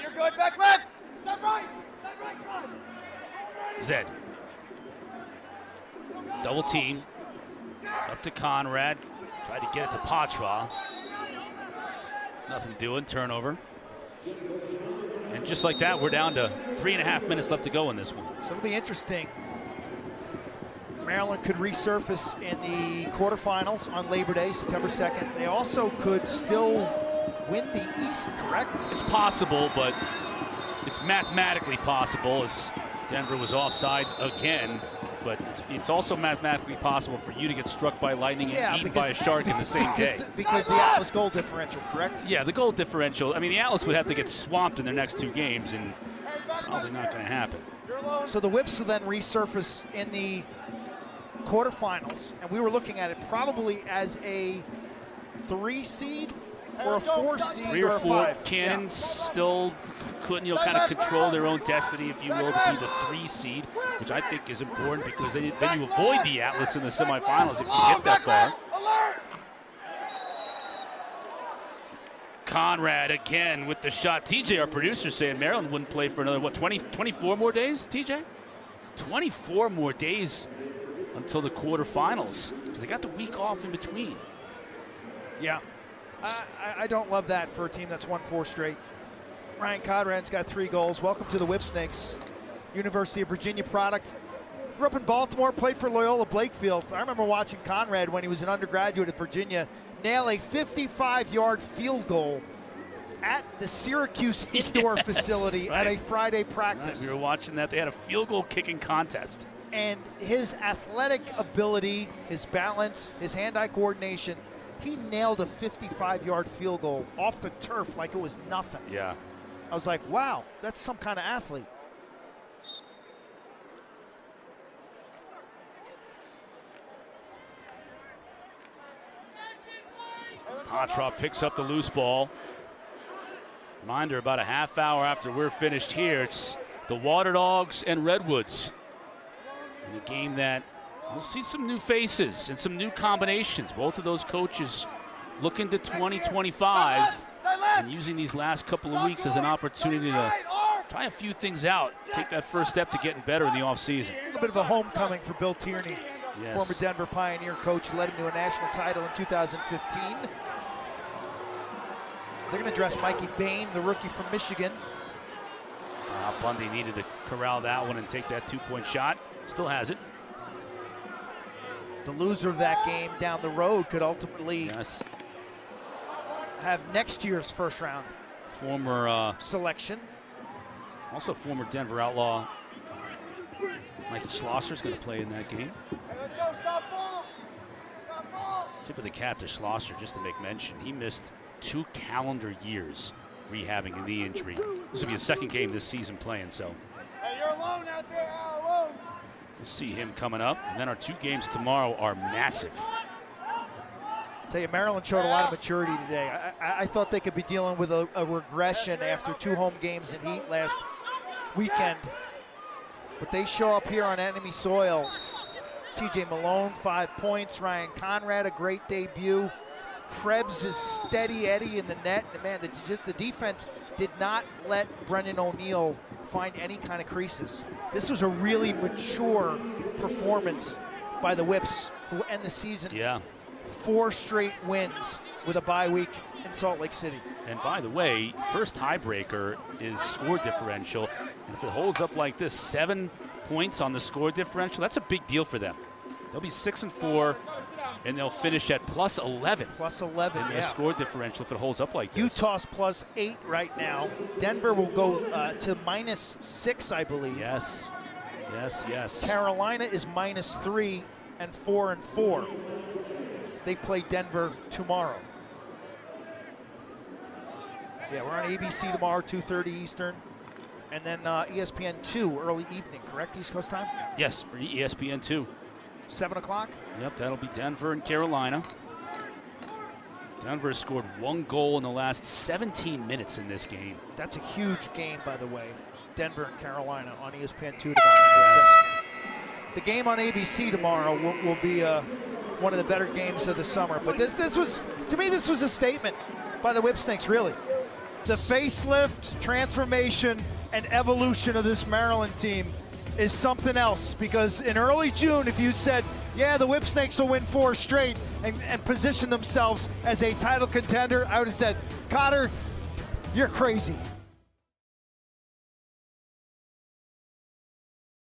[SPEAKER 7] you're good, back left. Step right,
[SPEAKER 1] Zed. Double team. Up to Conrad. Tried to get it to Patra. Nothing doing, turnover. And just like that, we're down to 3.5 minutes left to go in this one.
[SPEAKER 2] So it'll be interesting. Maryland could resurface in the quarterfinals on Labor Day, September 2nd. They also could still win the East, correct?
[SPEAKER 1] It's possible, but it's mathematically possible, as Denver was offsides again. But it's also mathematically possible for you to get struck by lightning and eaten by a shark in the same day.
[SPEAKER 2] Because the Atlas goal differential, correct?
[SPEAKER 1] Yeah, the goal differential. I mean, the Atlas would have to get swamped in their next 2 games, and probably not going to happen.
[SPEAKER 2] So the Whips will then resurface in the quarterfinals, and we were looking at it probably as a 3 seed or a 4 seed
[SPEAKER 1] 3
[SPEAKER 2] or
[SPEAKER 1] or
[SPEAKER 2] a
[SPEAKER 1] 4
[SPEAKER 2] 5.
[SPEAKER 1] Cannons still couldn't, kind of control their own destiny, if you will, to be the 3 seed, which I think is important because then you avoid the Atlas in the semifinals if you get that far. Conrad again with the shot. TJ, our producer, saying Maryland wouldn't play for another, 24 more days, TJ? 24 more days until the quarterfinals, because they got the week off in between.
[SPEAKER 2] Yeah. I don't love that for a team that's won 4 straight. Ryan Conrad's got 3 goals. Welcome to the Whipsnakes. University of Virginia product. Grew up in Baltimore, played for Loyola Blakefield. I remember watching Conrad when he was an undergraduate at Virginia nail a 55-yard field goal at the Syracuse indoor facility at a Friday practice.
[SPEAKER 1] Right, we were watching that. They had a field goal kicking contest.
[SPEAKER 2] And his athletic ability, his balance, his hand-eye coordination, he nailed a 55-yard field goal off the turf like it was nothing.
[SPEAKER 1] Yeah.
[SPEAKER 2] I was like, wow, that's some kind of athlete.
[SPEAKER 1] Contra picks up the loose ball. Reminder, about a half hour after we're finished here, it's the Water Dogs and Redwoods in a game that we'll see some new faces and some new combinations. Both of those coaches looking to 2025 and using these last couple of weeks as an opportunity to try a few things out, take that first step to getting better in the offseason.
[SPEAKER 2] A little bit of a homecoming for Bill Tierney,
[SPEAKER 1] yes.
[SPEAKER 2] Former Denver Pioneer coach, led him to a national title in 2015. They're going to dress Mikey Bain, the rookie from Michigan.
[SPEAKER 1] Bundy needed to corral that one and take that 2-point shot. Still has it.
[SPEAKER 2] The loser of that game down the road could ultimately have next year's first round
[SPEAKER 1] former
[SPEAKER 2] selection.
[SPEAKER 1] Also former Denver Outlaw Mikey Schlosser's going to play in that game. Tip of the cap to Schlosser, just to make mention. He missed 2 calendar years rehabbing a knee injury. This will be his 2nd game this season playing, so.
[SPEAKER 7] Hey, you're alone out there, alone.
[SPEAKER 1] We'll see him coming up. And then our 2 games tomorrow are massive.
[SPEAKER 2] Tell you, Maryland showed a lot of maturity today. I thought they could be dealing with a regression after 2 home games in heat last weekend. But they show up here on enemy soil. TJ Malone, 5 points. Ryan Conrad, a great debut. Krebs is steady Eddie in the net. And man, the defense did not let Brendan O'Neill find any kind of creases. This was a really mature performance by the Whips, who end the season 4 straight wins with a bye week in Salt Lake City.
[SPEAKER 1] And by the way, first tiebreaker is score differential. And if it holds up like this, 7 points on the score differential, that's a big deal for them. They'll be 6-4, and they'll finish at plus 11.
[SPEAKER 2] Plus 11,
[SPEAKER 1] in their score differential if it holds up like this.
[SPEAKER 2] Utah's plus 8 right now. Denver will go to -6, I believe.
[SPEAKER 1] Yes, yes, yes.
[SPEAKER 2] Carolina is -3 and 4-4. They play Denver tomorrow. Yeah, we're on ABC tomorrow, 2:30 Eastern. And then ESPN2 early evening, correct, East Coast time?
[SPEAKER 1] Yes, ESPN2.
[SPEAKER 2] 7 o'clock?
[SPEAKER 1] Yep, that'll be Denver and Carolina. Denver scored 1 goal in the last 17 minutes in this game.
[SPEAKER 2] That's a huge game, by the way. Denver and Carolina on ESPN2 tomorrow. Yes. The game on ABC tomorrow will be one of the better games of the summer. But this was, to me, this was a statement by the Whipsnakes, really. The facelift, transformation, and evolution of this Maryland team is something else, because in early June, if you said, yeah, the Whipsnakes will win 4 straight and position themselves as a title contender, I would have said, Cotter, you're crazy.